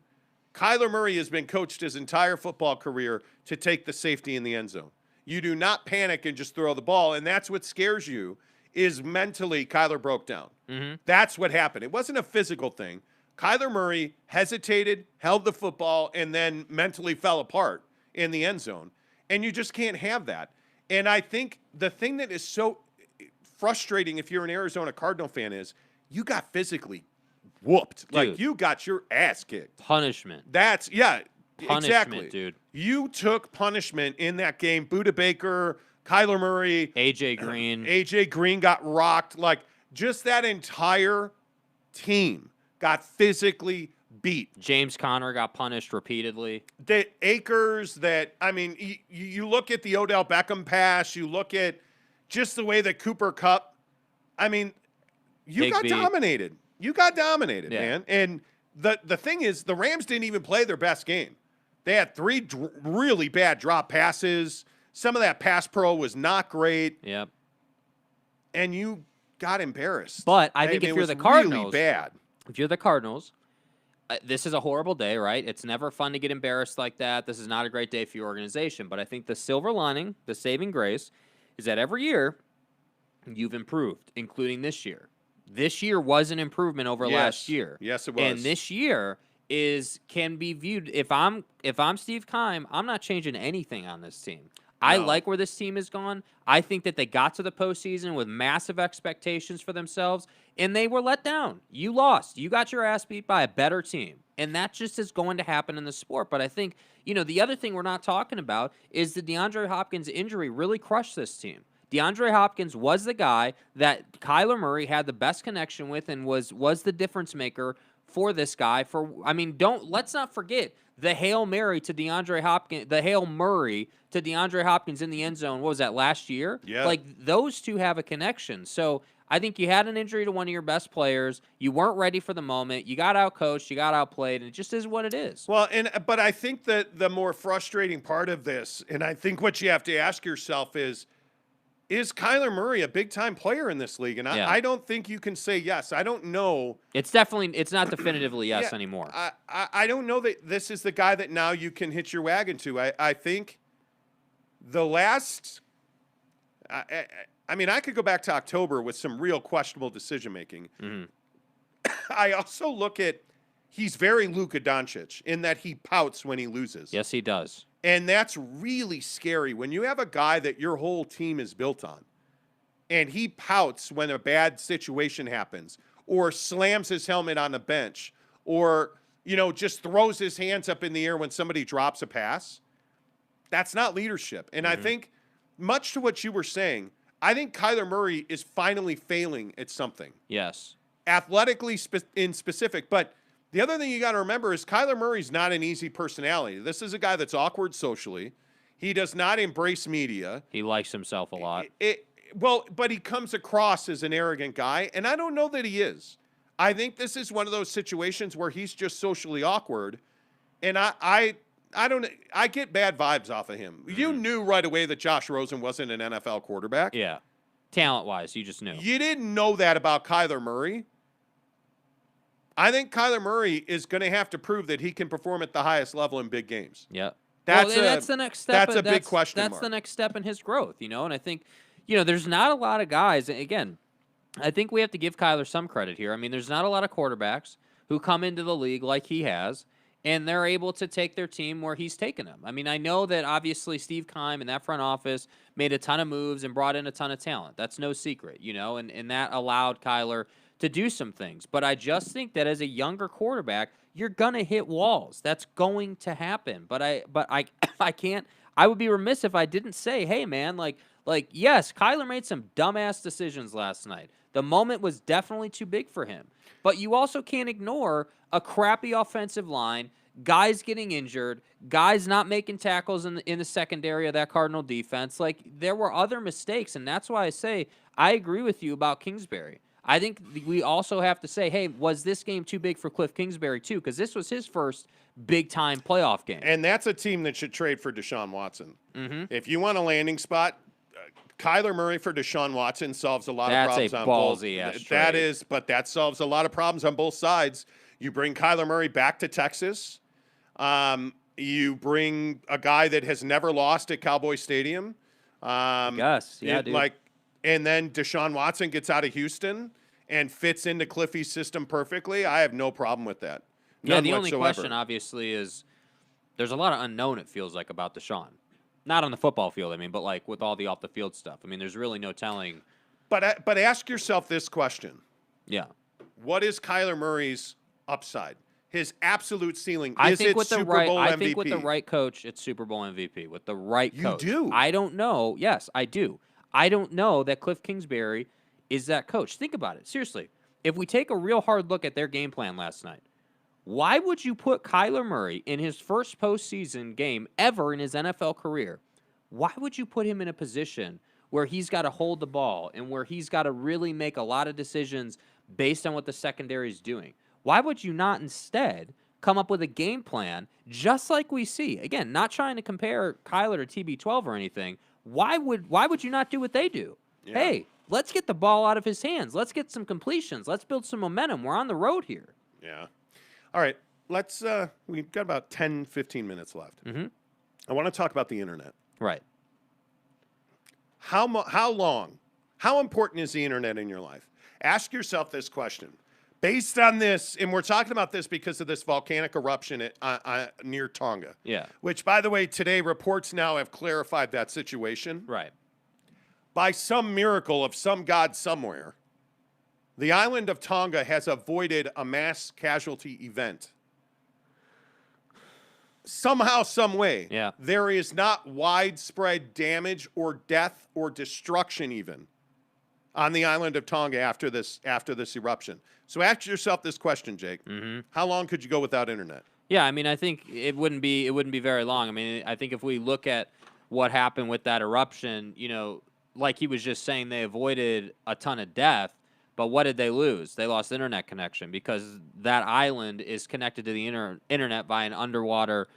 Kyler Murray has been coached his entire football career to take the safety in the end zone. You do not panic and just throw the ball, and that's what scares you, is mentally Kyler broke down. That's what happened. It wasn't a physical thing. Kyler Murray hesitated, held the football, and then mentally fell apart in the end zone. And you just can't have that. And I think the thing that is so frustrating if you're an Arizona Cardinal fan is you got physically whooped. Dude. Like, you got your ass kicked. Punishment. Punishment, exactly. Dude. You took punishment in that game. Buda Baker, Kyler Murray. A.J. Green. A.J. Green got rocked. Like, just that entire team got physically beat. James Conner got punished repeatedly. The Akers you look at the Odell Beckham pass, you look at just the way that Cooper Kupp, you got dominated. You got dominated, man. And the thing is, the Rams didn't even play their best game. They had 3 really bad drop passes. Some of that pass pro was not great. Yep. And you got embarrassed. But I think if it you're was the Cardinals, really bad. If you're the Cardinals, this is a horrible day, right? It's never fun to get embarrassed like that. This is not a great day for your organization. But I think the silver lining, the saving grace, is that every year you've improved, including this year. This year was an improvement over last year. Yes, it was. And this year can be viewed. If I'm Steve Keim, I'm not changing anything on this team. I like where this team has gone. I think that they got to the postseason with massive expectations for themselves, and they were let down. You lost. You got your ass beat by a better team, and that just is going to happen in the sport. But I think, the other thing we're not talking about is the DeAndre Hopkins injury really crushed this team. DeAndre Hopkins was the guy that Kyler Murray had the best connection with and was the difference maker for this guy. Let's not forget the Hail Mary to DeAndre Hopkins, the Hail Murray to DeAndre Hopkins in the end zone. What was that, last year? Yeah. Like, those two have a connection. So I think you had an injury to one of your best players. You weren't ready for the moment. You got outcoached. You got outplayed. And it just is what it is. Well, but I think that the more frustrating part of this, and I think what you have to ask yourself is Kyler Murray a big-time player in this league? And I don't think you can say yes. I don't know. It's not definitively yes anymore. I don't know that this is the guy that now you can hitch your wagon to. I think the last I could go back to October with some real questionable decision-making. Mm-hmm. I also look at he's very Luka Doncic in that he pouts when he loses. Yes, he does. And that's really scary when you have a guy that your whole team is built on and he pouts when a bad situation happens or slams his helmet on the bench or, just throws his hands up in the air when somebody drops a pass. That's not leadership. And I think, much to what you were saying, I think Kyler Murray is finally failing at something. Yes. Athletically in specific, but the other thing you got to remember is Kyler Murray's not an easy personality. This is a guy that's awkward socially. He does not embrace media. He likes himself a lot. But he comes across as an arrogant guy, and I don't know that he is. I think this is one of those situations where he's just socially awkward, and I get bad vibes off of him. You knew right away that Josh Rosen wasn't an NFL quarterback. Yeah. Talent-wise, you just knew. You didn't know that about Kyler Murray. I think Kyler Murray is going to have to prove that he can perform at the highest level in big games. Yeah. That's the next step. That's a big question mark. That's the next step in his growth, and I think, there's not a lot of guys, again, I think we have to give Kyler some credit here. There's not a lot of quarterbacks who come into the league like he has, and they're able to take their team where he's taken them. I know that obviously Steve Keim and that front office made a ton of moves and brought in a ton of talent. That's no secret, and that allowed Kyler to do some things. But I just think that as a younger quarterback, you're gonna hit walls. That's going to happen. But I can't. I would be remiss if I didn't say, hey man, like yes, Kyler made some dumbass decisions last night. The moment was definitely too big for him. But you also can't ignore a crappy offensive line, guys getting injured, guys not making tackles in the secondary of that Cardinal defense. Like, there were other mistakes, and that's why I say I agree with you about Kingsbury. I think we also have to say, hey, was this game too big for Kliff Kingsbury too? Because this was his first big-time playoff game. And that's a team that should trade for Deshaun Watson. Mm-hmm. If you want a landing spot, Kyler Murray for Deshaun Watson solves a lot of problems on both. That's a ballsy-ass trade. That is, but that solves a lot of problems on both sides. You bring Kyler Murray back to Texas. You bring a guy that has never lost at Cowboy Stadium. Yes, yeah, dude. And then Deshaun Watson gets out of Houston and fits into Kliffy's system perfectly. I have no problem with that. None the whatsoever. only question, obviously, is there's a lot of unknown, it feels like, about Deshaun. Not on the football field, but like with all the off-the-field stuff. There's really no telling. But ask yourself this question. Yeah. What is Kyler Murray's upside? His absolute ceiling. I think with the right coach, it's Super Bowl MVP. With the right coach. You do? I don't know. Yes, I do. I don't know that Kliff Kingsbury is that coach. Think about it. Seriously. If we take a real hard look at their game plan last night, why would you put Kyler Murray in his first postseason game ever in his NFL career? Why would you put him in a position where he's got to hold the ball and where he's got to really make a lot of decisions based on what the secondary is doing? Why would you not instead come up with a game plan just like we see? Again, not trying to compare Kyler to TB12 or anything. Why would you not do what they do? Yeah. Hey, let's get the ball out of his hands. Let's get some completions. Let's build some momentum. We're on the road here. Yeah. All right. Let's we've got about 10, 15 minutes left. Mm-hmm. I want to talk about the internet. Right. How long? How important is the internet in your life? Ask yourself this question. Based on this, and we're talking about this because of this volcanic eruption near Tonga. Yeah. Which, by the way, today reports now have clarified that situation. Right. By some miracle of some god somewhere, the island of Tonga has avoided a mass casualty event. Somehow, some way, yeah. There is not widespread damage or death or destruction even on the island of Tonga after this eruption. So ask yourself this question, Jake. Mm-hmm. How long could you go without internet? Yeah, I mean, I think it wouldn't be very long. I mean, I think if we look at what happened with that eruption, you know, like he was just saying, they avoided a ton of death, but what did they lose? They lost internet connection because that island is connected to the internet by an underwater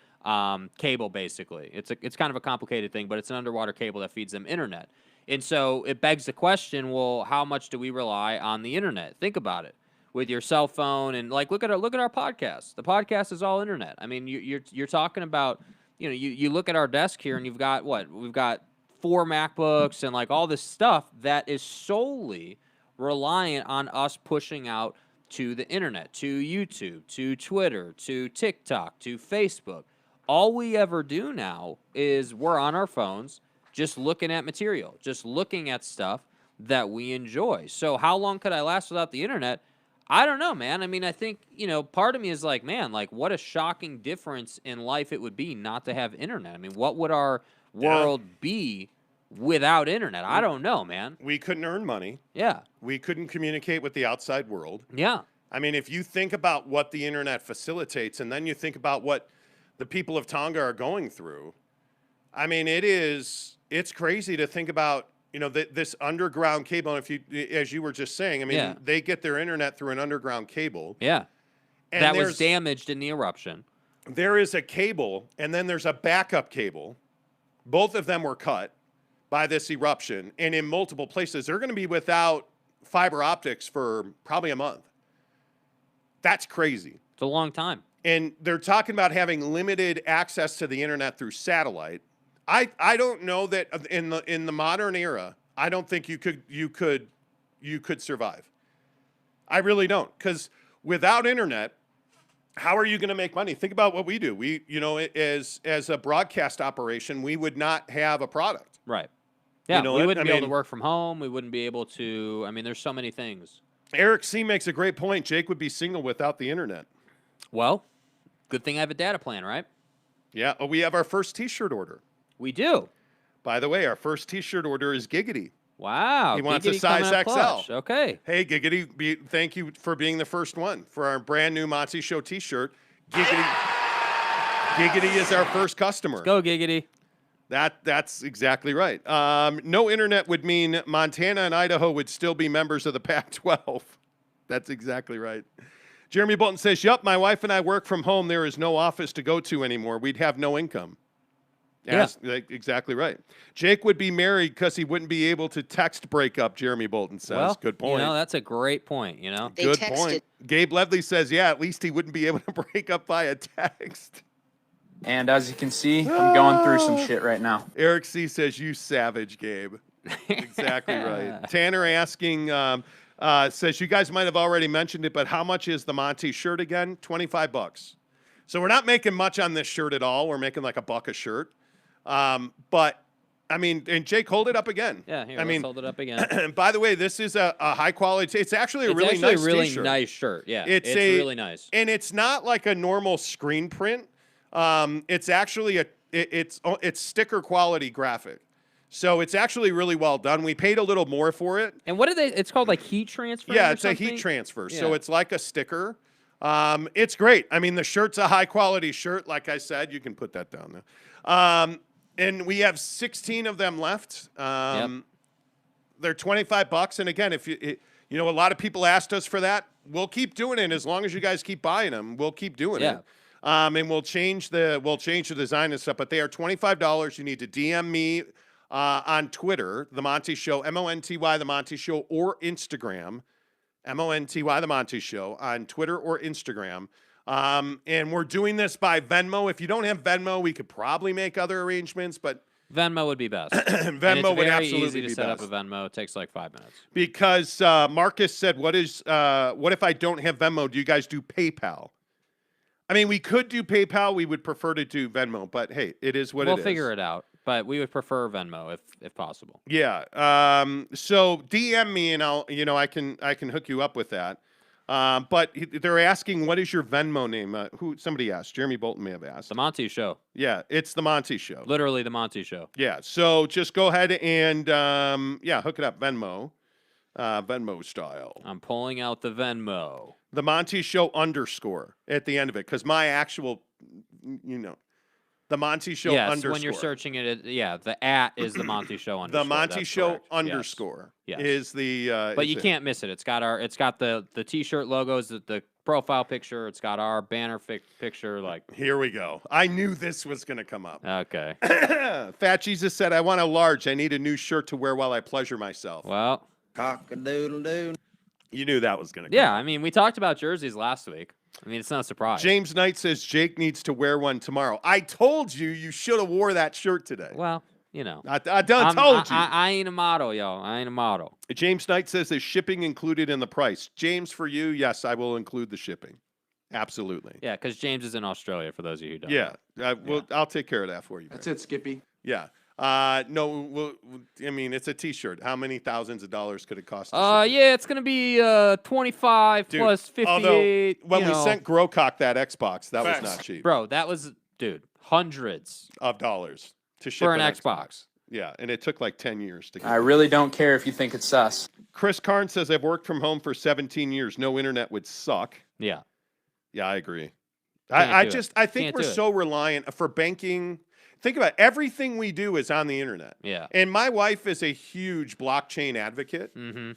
cable, basically. It's kind of a complicated thing, but it's an underwater cable that feeds them internet. And so it begs the question, well, how much do we rely on the internet? Think about it. With your cell phone and like look at our podcast. The podcast is all internet. I mean, you're talking about, you know, you look at our desk here and you've got what? We've got 4 MacBooks and like all this stuff that is solely reliant on us pushing out to the internet, to YouTube, to Twitter, to TikTok, to Facebook. All we ever do now is we're on our phones just looking at material, just looking at stuff that we enjoy. So how long could I last without the internet? I don't know, man. I mean, I think, you know, part of me is like, man, like what a shocking difference in life it would be not to have internet. I mean, what would our world be without internet? I don't know, man. We couldn't earn money. Yeah. We couldn't communicate with the outside world. Yeah. I mean, if you think about what the internet facilitates and then you think about what the people of Tonga are going through, I mean, it's crazy to think about, you know, this underground cable. And if you, as you were just saying, I mean, they get their internet through an underground cable. Yeah. And that was damaged in the eruption. There is a cable, and then there's a backup cable. Both of them were cut by this eruption, and in multiple places. They're going to be without fiber optics for probably a month. That's crazy. It's a long time. And they're talking about having limited access to the internet through satellite. I don't know that in the modern era, I don't think you could survive. I really don't, because without internet, how are you going to make money? Think about what we do. We, you know, as a broadcast operation, we would not have a product. Right. Yeah, you know, we wouldn't be able to work from home. We wouldn't be able to. I mean, there's so many things. Eric C. makes a great point. Jake would be single without the internet. Well, good thing I have a data plan, right? Yeah. Oh, we have our first T-shirt order. We do. By the way, our first T-shirt order is Giggity. Wow. He wants a size XL. Clutch. Okay. Hey, Giggity, thank you for being the first one for our brand new Monty Show T-shirt. Giggity is our first customer. Let's go, Giggity. That's exactly right. No internet would mean Montana and Idaho would still be members of the Pac-12. That's exactly right. Jeremy Bolton says, yup, my wife and I work from home. There is no office to go to anymore. We'd have no income. Exactly right. Jake would be married because he wouldn't be able to text breakup, Jeremy Bolton says. Well, good point. You know, that's a great point, you know. Good point. Gabe Levely says, yeah, at least he wouldn't be able to break up via text. And as you can see, I'm going through some shit right now. Eric C. says, you savage, Gabe. Exactly right. Tanner asking, says, you guys might have already mentioned it, but how much is the Monty shirt again? $25. So we're not making much on this shirt at all. We're making like $1 a shirt. But I mean, and Jake, hold it up again. Yeah, here, let's hold it up again. By the way, this is a high quality. It's actually a really nice t-shirt. Nice shirt. Yeah, it's really nice. And it's not like a normal screen print. It's actually it's sticker quality graphic. So it's actually really well done. We paid a little more for it. And what did they? It's called like heat transfer. Yeah, it's a heat transfer. Yeah. So it's like a sticker. It's great. I mean, the shirt's a high quality shirt. Like I said, you can put that down there. And we have 16 of them left. They're $25. And again, if you know, a lot of people asked us for that. we'll keep doing it as long as you guys keep buying them. We'll keep doing it. And we'll change the design and stuff. But they are $25. You need to DM me on Twitter, The Monty Show, MONTY The Monty Show, or Instagram, MONTY The Monty Show on Twitter or Instagram. And we're doing this by Venmo. If you don't have Venmo, we could probably make other arrangements, but Venmo would be best. Venmo would absolutely easy to be set best. up a Venmo. It takes like 5 minutes. Because Marcus said, what if I don't have Venmo? Do you guys do PayPal? I mean, we could do PayPal. We would prefer to do Venmo, but hey, it is what it is. We'll figure it out, but we would prefer Venmo if possible. Yeah. So DM me and I can hook you up with that. But they're asking, what is your Venmo name? Somebody asked. Jeremy Bolton may have asked. The Monty Show. Yeah, it's the Monty Show. Literally the Monty Show. Yeah. So just go ahead and hook it up, Venmo style. I'm pulling out the Venmo. The Monty Show _ at the end of it, because my actual, the Monty Show _ when you're searching it, the @ is the Monty Show _ The Monty Show _ yes. Is the. But you can't miss it. It's got the T-shirt logos, the profile picture. It's got our banner picture. Like, here we go. I knew this was going to come up. Okay. Fat Jesus said, "I want a large. I need a new shirt to wear while I pleasure myself." Well, cock-a-doodle-doo. You knew that was going to come. Yeah, I mean, we talked about jerseys last week. I mean, it's not a surprise. James Knight says Jake needs to wear one tomorrow. I told you should have wore that shirt today. Well, I told you. I ain't a model, y'all. I ain't a model. James Knight says, is shipping included in the price? James, for you, yes, I will include the shipping. Absolutely. Yeah, because James is in Australia, for those of you who don't know. I'll take care of that for you. That's it, Skippy. Yeah. No, I mean, it's a T-shirt. How many thousands of dollars could it cost? Yeah, it's gonna be 25 Dude, plus 58. Although, when we sent Grocock that Xbox, that was not cheap. Bro, that was, hundreds of dollars to ship for an Xbox. Yeah, and it took like 10 years to get I really don't care if you think it's sus. Chris Karn says, I've worked from home for 17 years. No internet would suck. Yeah. Yeah, I agree. I think we're so reliant for banking. Think about it. Everything we do is on the internet. Yeah. And my wife is a huge blockchain advocate. Mm-hmm.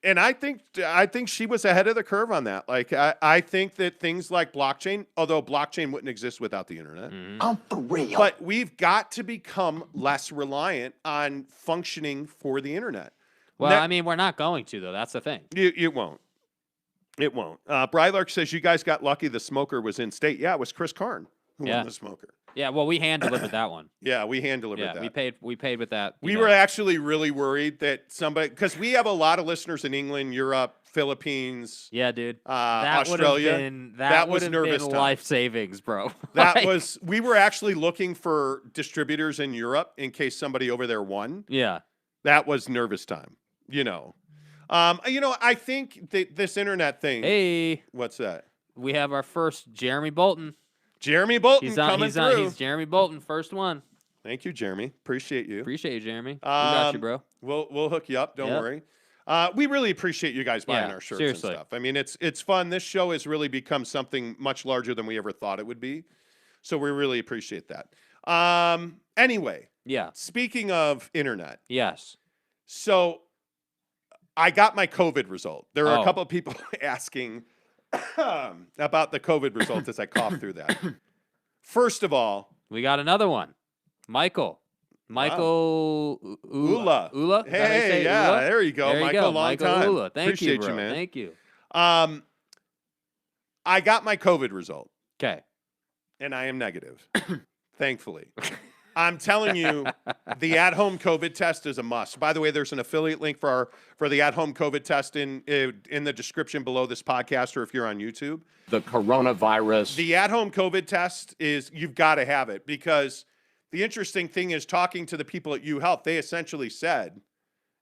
And I think she was ahead of the curve on that. Like, I think that things like blockchain, although blockchain wouldn't exist without the internet. Mm-hmm. I'm for real. But we've got to become less reliant on functioning for the internet. Well, I mean, we're not going to, though. That's the thing. It won't. It won't. Brylark says, you guys got lucky the smoker was in state. Yeah, it was Chris Karn who won the smoker. Yeah, well, we hand-delivered that one. Yeah, we hand-delivered that. We paid with that. We were actually really worried that somebody, because we have a lot of listeners in England, Europe, Philippines. Yeah, dude. Australia. That would was have nervous been time. life savings, bro. We were actually looking for distributors in Europe in case somebody over there won. Yeah. That was nervous time, I think that this internet thing. Hey. What's that? We have our first Jeremy Bolton. Jeremy Bolton coming through. He's Jeremy Bolton, first one. Thank you, Jeremy. Appreciate you. Appreciate you, Jeremy. We got you, bro. We'll hook you up. Don't worry. We really appreciate you guys buying our shirts and stuff. I mean, it's fun. This show has really become something much larger than we ever thought it would be. So we really appreciate that. Anyway. Yeah. Speaking of internet. Yes. So I got my COVID result. There are a couple of people asking about the COVID result as I cough through that. First of all, we got another one. Michael Ula. Ula? Hey, yeah, Ula? There you go. There Michael, long Michael time. Ula. Appreciate you, man. Thank you. I got my COVID result. Okay. And I am negative. Thankfully. I'm telling you, the at-home COVID test is a must. By the way, there's an affiliate link for the at-home COVID test in the description below this podcast, or if you're on YouTube. The coronavirus. The at-home COVID test you've got to have it, because the interesting thing is, talking to the people at UHealth, they essentially said,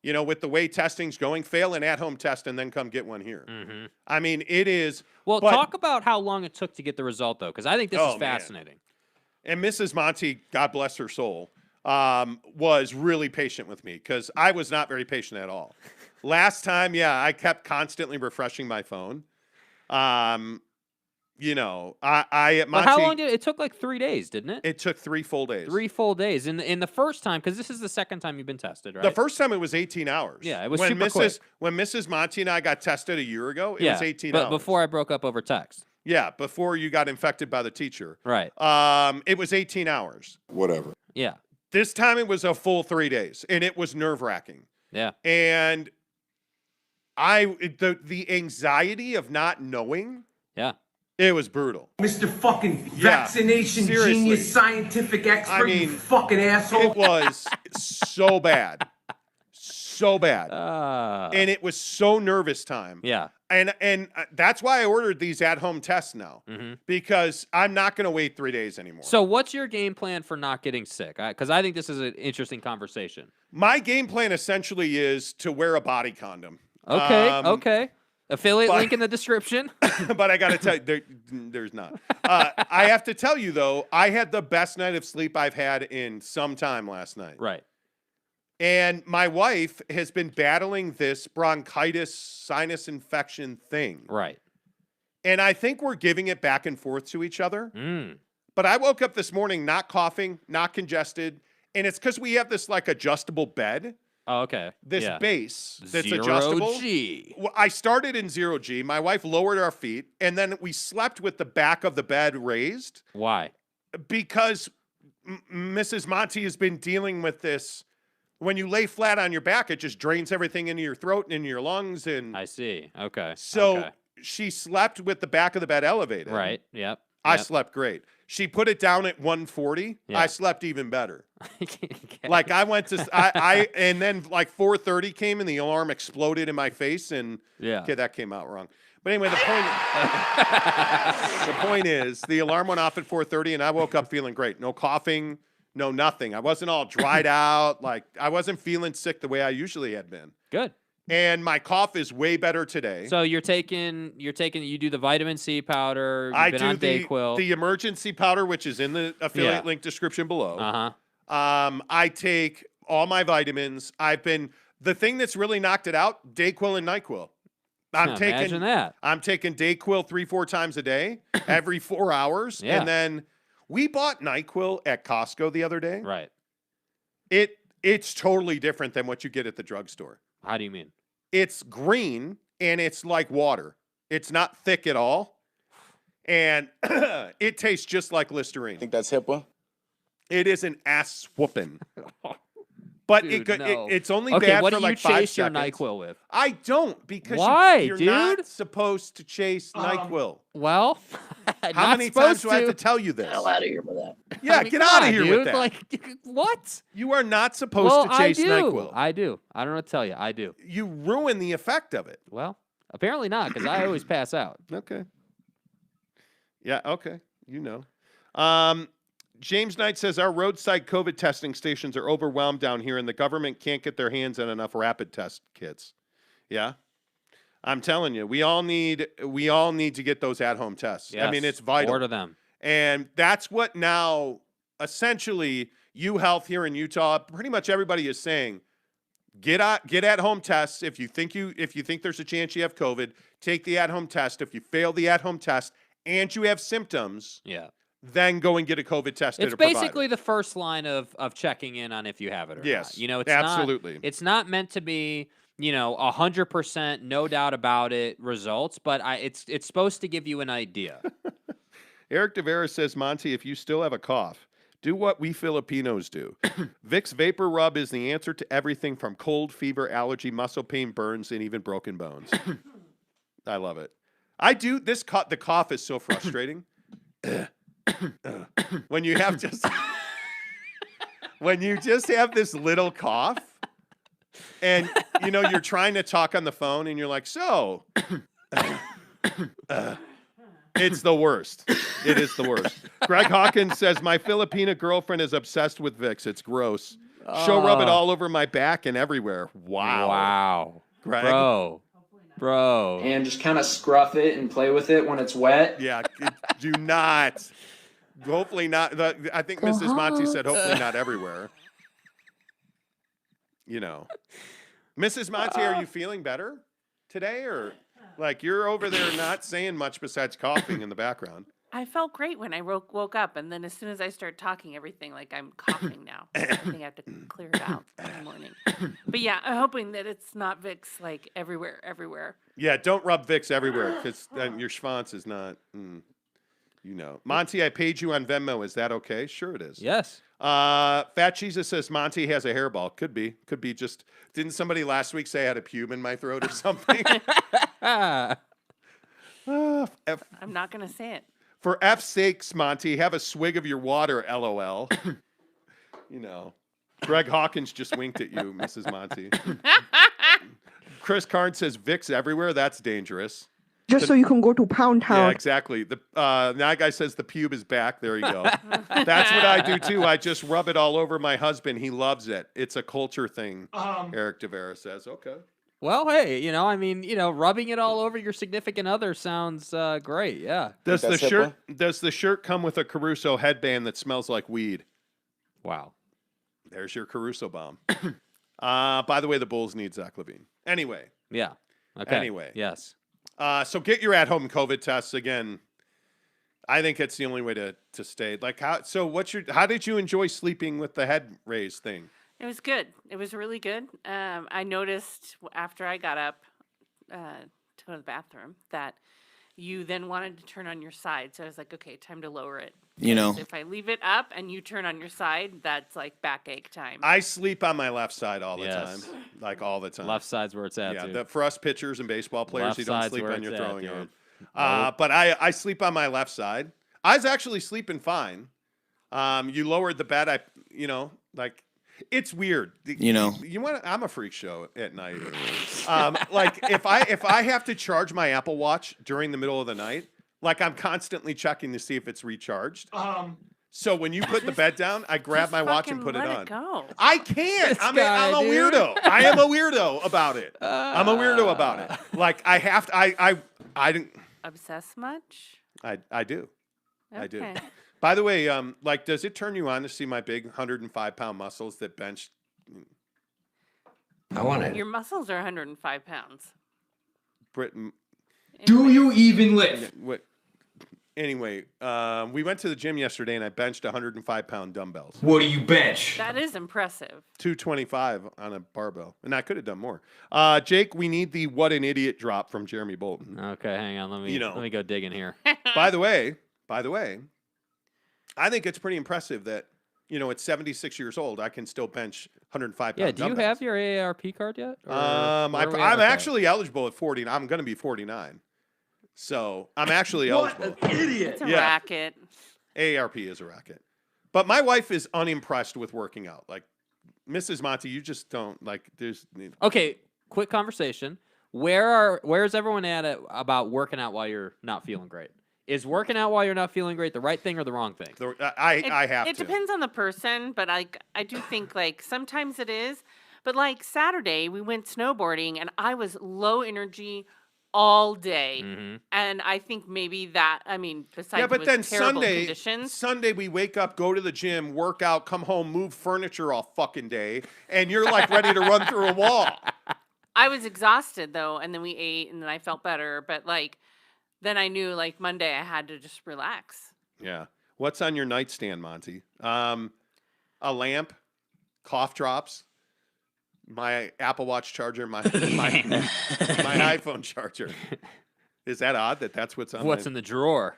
with the way testing's going, fail an at-home test and then come get one here. Mm-hmm. I mean, it is. Well, talk about how long it took to get the result, though, because I think this is fascinating. Man. And Mrs. Monty, God bless her soul, was really patient with me, because I was not very patient at all. Last time, I kept constantly refreshing my phone. I at But Monty. how long did it took? Like 3 days, didn't it? It took 3 full days. 3 full days. In the first time, because this is the second time you've been tested, right? The first time it was 18 hours. Yeah, it was when super quick. When Mrs. Monty and I got tested a year ago, it was 18 hours. But before I broke up over text. Yeah, before you got infected by the teacher. Right. It was 18 hours. Whatever. Yeah. This time it was a full 3 days, and it was nerve-wracking. Yeah. And the anxiety of not knowing. Yeah. It was brutal. Mr. fucking Yeah, vaccination seriously. genius, scientific expert, I mean, you fucking asshole. It was so bad. So bad. And it was so nervous time. Yeah. And that's why I ordered these at-home tests now, because I'm not going to wait 3 days anymore. So what's your game plan for not getting sick? Because I think this is an interesting conversation. My game plan essentially is to wear a body condom. Okay. Okay. Affiliate link in the description. But I got to tell you, there's not. I have to tell you, though, I had the best night of sleep I've had in some time last night. Right. And my wife has been battling this bronchitis sinus infection thing. Right. And I think we're giving it back and forth to each other. Mm. But I woke up this morning not coughing, not congested. And it's because we have this like adjustable bed. Oh, okay. This base that's adjustable. 0G. Well, I started in 0G. My wife lowered our feet, and then we slept with the back of the bed raised. Why? Because Mrs. Monty has been dealing with this. When you lay flat on your back, it just drains everything into your throat and into your lungs. And I see. Okay. so she slept with the back of the bed elevated. Right. Yep. I slept great. She put it down at 140. Yeah. I slept even better. Like I went to, and then like 4:30 came and the alarm exploded in my face. And okay, that came out wrong. But anyway, the point is the alarm went off at 4:30 and I woke up feeling great. No coughing, no nothing. I wasn't all dried out. Like I wasn't feeling sick the way I usually had been. Good. And my cough is way better today. So you do the vitamin C powder. I been do on Dayquil. the emergency powder, which is in the affiliate link description below. Uh-huh. I take all my vitamins. The thing that's really knocked it out, Dayquil and NyQuil. Imagine that. I'm taking Dayquil 3-4 times a day, every 4 hours. Yeah. And then we bought NyQuil at Costco the other day. Right. It's totally different than what you get at the drugstore. How do you mean? It's green and it's like water. It's not thick at all. And it tastes just like Listerine. Think that's HIPAA? It is an ass whooping. But Dude, it's only okay, bad what for do you like 5 chase your seconds. NyQuil with? I don't, because Why, you're dude? not supposed to chase NyQuil. Well, How many times do I have to tell you this? Hell out of here with that. Yeah, I mean, get come out of on, here dude. with that. Like, what? You are not supposed to chase NyQuil. I do. I don't know what to tell you. I do. You ruin the effect of it. Well, apparently not, because I always pass out. Okay. Yeah, okay. You know. James Knight says our roadside COVID testing stations are overwhelmed down here and the government can't get their hands on enough rapid test kits. Yeah. I'm telling you, we all need to get those at-home tests. Yes. I mean, it's vital. Order them. And that's what now essentially UHealth here in Utah, pretty much everybody is saying, get at-home tests. If you think there's a chance you have COVID, take the at-home test. If you fail the at-home test and you have symptoms, then go and get a COVID test. It's basically the first line of checking in on if you have it or yes, not. You know, it's absolutely. It's not meant to be, 100%, no doubt about it results, but it's supposed to give you an idea. Eric DeVera says, Monty, if you still have a cough, do what we Filipinos do. Vicks Vapor Rub is the answer to everything from cold, fever, allergy, muscle pain, burns, and even broken bones. I love it. I do. The cough is so frustrating. When you have when you just have this little cough and you're trying to talk on the phone and you're like, so it's the worst. It is the worst. Greg Hawkins says my Filipina girlfriend is obsessed with Vicks. It's gross. She'll rub it all over my back and everywhere. Wow. Greg? Bro. And just kind of scruff it and play with it when it's wet. Yeah, do not. Hopefully not. I think Mrs. Monty said hopefully not everywhere. Mrs. Monty, are you feeling better today or? Like, you're over there not saying much besides coughing in the background. I felt great when I woke up, and then as soon as I start talking, everything like I'm coughing now. I think I have to clear it out in the morning. But yeah, I'm hoping that it's not Vicks like everywhere. Yeah, don't rub Vicks everywhere because then your schwanz is not, Monty, I paid you on Venmo. Is that okay? Sure it is. Yes. Fat Jesus says Monty has a hairball. Could be. Just, didn't somebody last week say I had a pube in my throat or something? I'm not going to say it. For F's sakes, Monty, have a swig of your water, LOL. Greg Hawkins just winked at you, Mrs. Monty. Chris Carnes says Vicks everywhere. That's dangerous. Just so you can go to Pound Town. Yeah, exactly. The that guy says the pube is back. There you go. That's what I do too. I just rub it all over my husband. He loves it. It's a culture thing. Eric Devera says, okay. Well, hey, rubbing it all over your significant other sounds great. Yeah. Does the shirt come with a Caruso headband that smells like weed? Wow. There's your Caruso bomb. By the way, the Bulls need Zach LaVine. Anyway. Yeah. Okay. Anyway. Yes. So get your at-home COVID tests again. I think it's the only way to stay. Like, how did you enjoy sleeping with the head raise thing? It was good. It was really good. I noticed after I got up to go to the bathroom that you then wanted to turn on your side. So I was like, okay, time to lower it. If I leave it up and you turn on your side, that's like backache time. I sleep on my left side all the time. Like all the time. Left side's where it's at, yeah, for us pitchers and baseball players, left you don't sleep where on your throwing at, arm. But I sleep on my left side. I was actually sleeping fine. You lowered the bed. It's weird. I'm a freak show at night. Like if I have to charge my Apple Watch during the middle of the night, like I'm constantly checking to see if it's recharged. So when you put the bed down, I grab my watch and put it on. Go. I can't. I'm a weirdo. I am a weirdo about it. I'm a weirdo about it. Like I have to. I didn't obsess much. I do. Okay. I do. By the way, does it turn you on to see my big 105-pound muscles that bench? I want it. Your muscles are 105 pounds. Britain. Do you even lift? Anyway, we went to the gym yesterday and I benched 105-pound dumbbells. What do you bench? That is impressive. 225 on a barbell, and I could have done more. Jake, we need the "What an Idiot" drop from Jeremy Bolton. Okay, hang on. Let me go digging here. By the way, I think it's pretty impressive that at 76 years old, I can still bench 105 pounds. Yeah, do you have your AARP card yet? I'm actually eligible at 40. I'm going to be 49. So I'm actually eligible. What an idiot. It's a racket. AARP is a racket. But my wife is unimpressed with working out. Like, Mrs. Monty, you just don't, there's... Okay, quick conversation. Where's everyone at about working out while you're not feeling great? Is working out while you're not feeling great the right thing or the wrong thing? I have to. It depends on the person, but I do think sometimes it is. But Saturday we went snowboarding and I was low energy all day, and I think maybe that besides but then terrible conditions. Sunday we wake up, go to the gym, work out, come home, move furniture all fucking day, and you're ready to run through a wall. I was exhausted though, and then we ate, and then I felt better, but then I knew Monday I had to just relax. Yeah. What's on your nightstand, Monty? A lamp, cough drops, my Apple Watch charger, my iPhone charger. Is that odd that's what's on? What's in the drawer?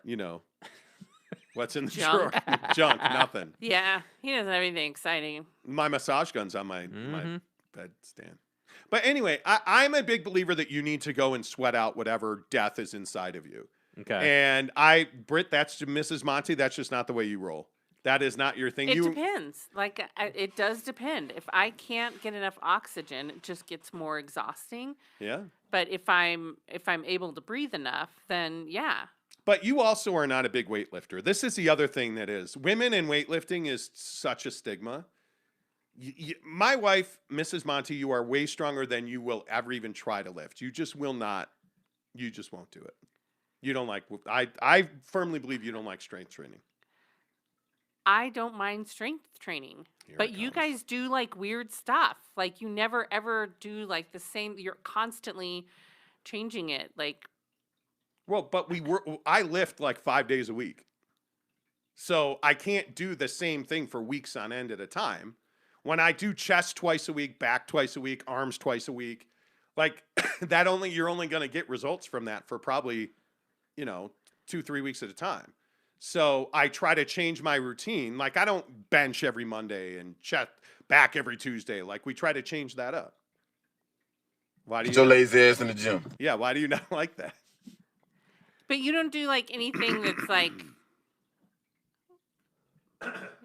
What's in the drawer? Junk. Nothing. Yeah, he doesn't have anything exciting. My massage gun's on my bed stand. But anyway, I'm a big believer that you need to go and sweat out whatever death is inside of you. Okay. And Britt, that's Mrs. Monty. That's just not the way you roll. That is not your thing. It depends. It does depend. If I can't get enough oxygen, it just gets more exhausting. Yeah. But if I'm able to breathe enough, then yeah. But you also are not a big weightlifter. This is the other thing that is. Women in weightlifting is such a stigma. My wife, Mrs. Monty, you are way stronger than you will ever even try to lift. You just will not. You just won't do it. You don't like. I firmly believe you don't like strength training. I don't mind strength training, but you guys do weird stuff. You never ever do the same. You're constantly changing it. Like, Well, but I lift like 5 days a week. So I can't do the same thing for weeks on end at a time. When I do chest twice a week, back twice a week, arms twice a week, like you're only going to get results from that for probably, 2-3 weeks at a time. So I try to change my routine. Like I don't bench every Monday and chest back every Tuesday. Like we try to change that up. Why do Get you your lazy ass in the gym. Yeah, why do you not like that? but you don't do like anything that's like,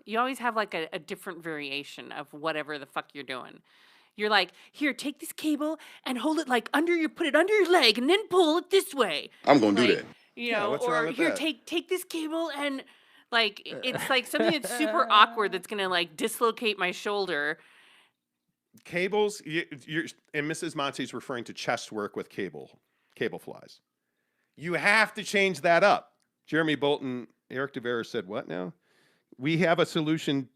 you always have like a different variation of whatever the fuck you're doing. You're like, here, take this cable and hold it like put it under your leg and then pull it this way. I'm gonna do Like, that. Yeah, what's wrong or with here, that? take this cable and like, it's like something that's super awkward that's going to like dislocate my shoulder. Cables, and Mrs. Monty's referring to chest work with cable flies. You have to change that up. Jeremy Bolton, Eric DeVera said, what now? We have a solution.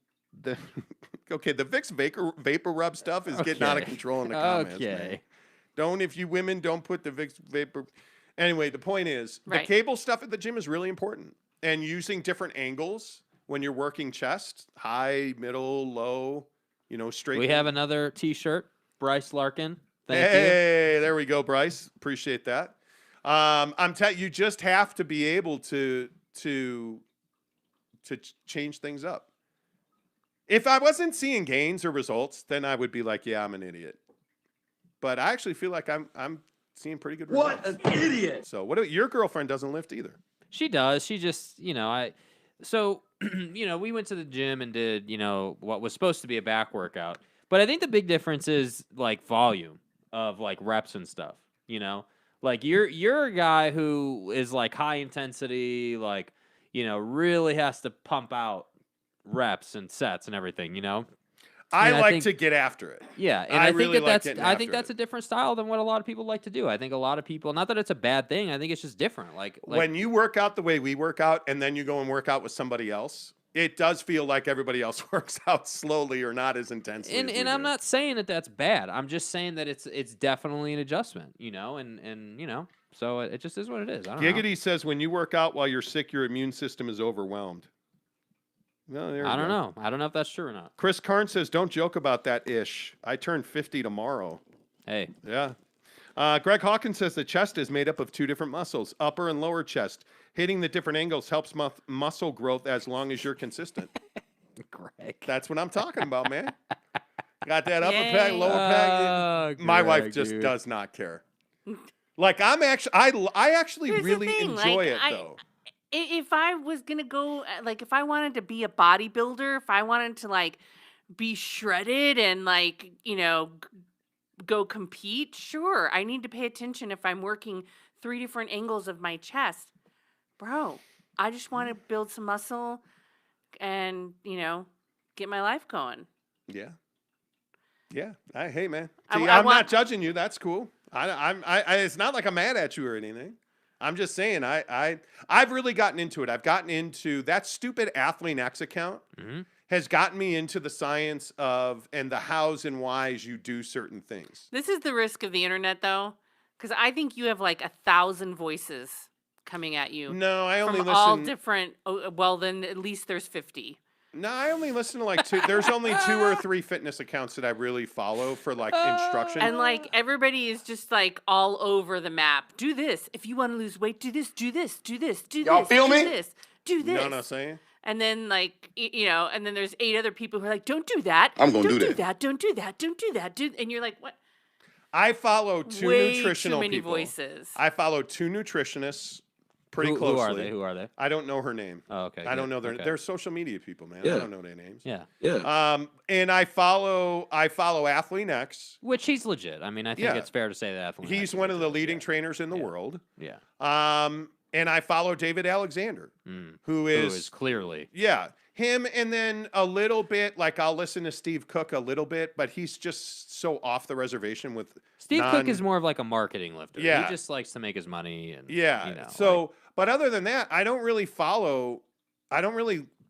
Okay, the Vicks vapor rub stuff is getting out of control in the comments. Okay. Man. If you women don't put the Vicks vapor. Anyway, the point is the cable stuff at the gym is really important. And using different angles when you're working chest, high, middle, low, straight. We have another T-shirt, Bryce Larkin. Thank you. Hey, there we go, Bryce. Appreciate that. I'm telling you, just have to be able to change things up. If I wasn't seeing gains or results, then I would be like, yeah, I'm an idiot. But I actually feel like I'm seeing pretty good results. What an idiot! So what? Your girlfriend doesn't lift either. She does. She just, so, we went to the gym and did, what was supposed to be a back workout. But I think the big difference is like volume of like reps and stuff, Like you're a guy who is like high intensity, like, really has to pump out reps and sets and everything, I And I like think- to get after it. Yeah, and I I think really like that's getting I think after that's it. a different style than what a lot of people like to do. I think a lot of people, not that it's a bad thing, I think it's just different. Like When you work out the way we work out and then you go and work out with somebody else, it does feel like everybody else works out slowly or not as intensely. and I'm not saying that that's bad. I'm just saying that it's definitely an adjustment, and so it just is what it is. I don't know. Giggity says when you work out while you're sick, your immune system is overwhelmed. Well, there you I don't go. know. I don't know if that's true or not. Chris Karn says, don't joke about that ish. I turn 50 tomorrow. Hey, Yeah. Greg Hawkins says the chest is made up of two different muscles, upper and lower chest. Hitting the different angles helps muscle growth as long as you're consistent. Greg. That's what I'm talking about, man. Got that upper peg, lower peg. My wife Greg, just dude. does not care. Like I actually Here's the really thing, enjoy like, it though. If I was going to go, like, if I wanted to be a bodybuilder, if I wanted to, like, be shredded and, like, go compete, sure, I need to pay attention if I'm working 3 different angles of my chest. Bro, I just want to build some muscle and, get my life going. Yeah. Yeah. Hey, man. I- See, I I'm want- not judging you. That's cool. It's not like I'm mad at you or anything. I'm just saying I've really gotten into it. I've gotten into that stupid Athlete X account has gotten me into the science of and the hows and whys you do certain things. This is the risk of the internet, though, because I think you have, like, 1,000 voices coming at you. No, I only from listen. all different. Well, then at least there's 50. No, I only listen to like 2. There's only 2 or 3 fitness accounts that I really follow for like instruction. And like everybody is just like all over the map. Do this if you want to lose weight. Do this. Do this. Do this. Do Y'all this. feel do me? This. Do this. You know what I'm saying? And then like and then there's 8 other people who are like, don't do that. I'm gonna Don't do do that. that. Don't do that. Don't do that. And you're like, what? I follow 2 Way nutritional too many people. voices. I follow 2 nutritionists pretty Who closely. are they? Who are they? I don't know her name. Oh, okay. I don't good. know their. Okay. They're social media people, man. I Yeah. don't know their names. Yeah. Yeah. And I follow Athlete X. Which he's legit. I mean, I think Yeah. it's fair to say that. He's one of the leading trainers in the world. Yeah. And I follow David Alexander, who is clearly. yeah, him, and then a little bit like I'll listen to Steve Cook a little bit, but he's just so off the reservation with Steve Cook is more of like a marketing lifter. Yeah. He just likes to make his money and Yeah. So, but other than that, I don't really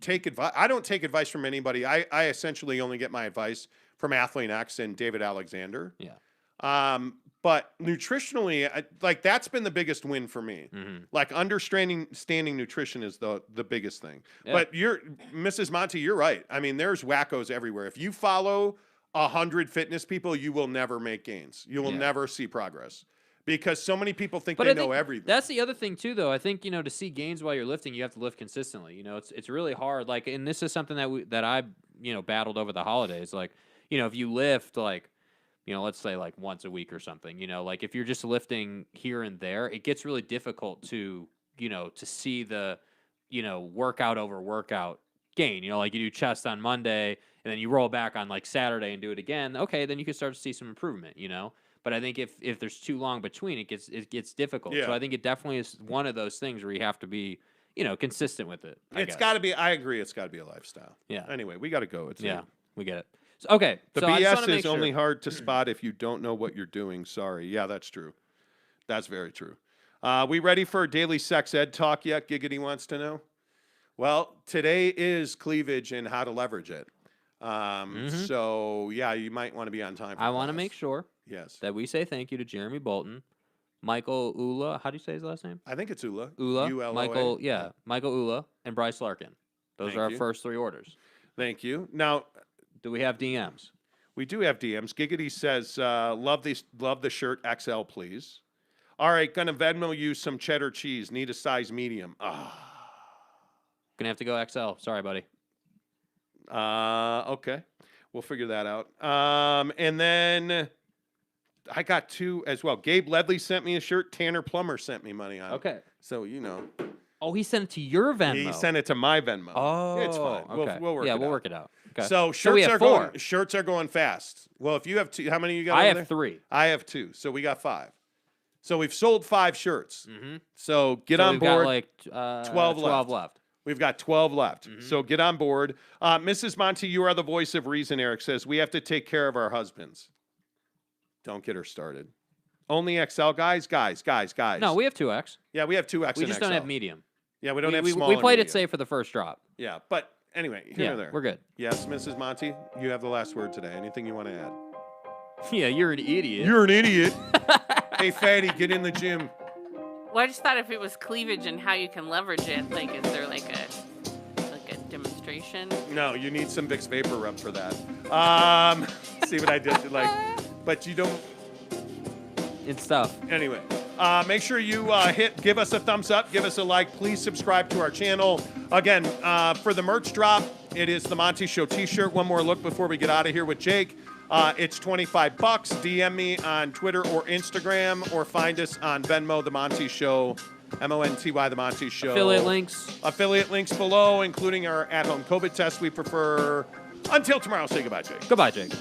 take advice. I don't take advice from anybody. I essentially only get my advice from Athlete X and David Alexander. Yeah. But nutritionally, like that's been the biggest win for me. Mm-hmm. Like understanding nutrition is the biggest thing. Yeah. But Mrs. Monty, you're right. I mean, there's wackos everywhere. If you follow 100 fitness people, you will never make gains. You will never see progress because so many people think they know everything. That's the other thing too, though. I think to see gains while you're lifting, you have to lift consistently. It's really hard. Like, and this is something that I battled over the holidays. Like, if you lift like, let's say like once a week or something, like if you're just lifting here and there, it gets really difficult to, to see the, workout over workout gain. Like you do chest on Monday and then you roll back on like Saturday and do it again. Okay, then you can start to see some improvement, But I think if there's too long between, it gets difficult. Yeah. So I think it definitely is one of those things where you have to be, consistent with it. It's got to be. I agree. It's got to be a lifestyle. Yeah. Anyway, we got to go. We get it. So, okay. The so I just wanna BS make is sure. only hard to spot if you don't know what you're doing. Sorry. Yeah, that's true. That's very true. We ready for daily sex ed talk yet? Giggity wants to know. Well, today is cleavage and how to leverage it. So yeah, you might want to be on time. For I want to class. make sure that we say thank you to Jeremy Bolton, Michael Ula. How do you say his last name? I think it's Ula. Ula. U-L-O-A. Michael. Yeah, Michael Ula and Bryce Larkin. Those Thank are our you. first 3 orders. Thank you. Now, Do we have DMs? we do have DMs. Giggity says, love the shirt XL, please. All right, gonna Venmo you some cheddar cheese. Need a size medium. Gonna have to go XL. Sorry, buddy. Okay. We'll figure that out. And then I got 2 as well. Gabe Ledley sent me a shirt. Tanner Plummer sent me money on it. Okay. So, Oh, he sent it to your Venmo. he sent it to my Venmo. Oh, it's fine. Okay. We'll work it yeah, out. we'll work it out. Okay. So we shirts have are 4. going. Shirts are going fast. Well, if you have 2, how many you got? I over have there? 3. I have 2. So we got 5. So we've sold 5 shirts. Mm-hmm. So get so on we've board. Got like 12 left. We've got 12 left. So get on board. Mrs. Monty, you are the voice of reason, Eric says. We have to take care of our husbands. Don't get her started. Only XL guys? Guys. No, we have 2X. Yeah, we have 2X We and just XL. don't have medium. Yeah, we don't have we, small we and played it medium. safe for the first drop. Yeah, but anyway, here or there. We're good. Yes, Mrs. Monty, you have the last word today. Anything you want to add? Yeah, you're an idiot. You're an idiot. Hey, fatty, get in the gym. Well, I just thought if it was cleavage and how you can leverage it, like, is there like a demonstration? No, you need some Vicks Vapor Rub for that. See what I did? But you don't. It's tough. Anyway, make sure you give us a thumbs up, give us a like. Please subscribe to our channel. Again, for the merch drop, it is the Monty Show T-shirt. One more look before we get out of here with Jake. It's $25. DM me on Twitter or Instagram, or find us on Venmo, The Monty Show, MONTY, The Monty Show. Affiliate links below, including our at-home COVID test we prefer. Until tomorrow, say goodbye, Jake. Goodbye, Jake.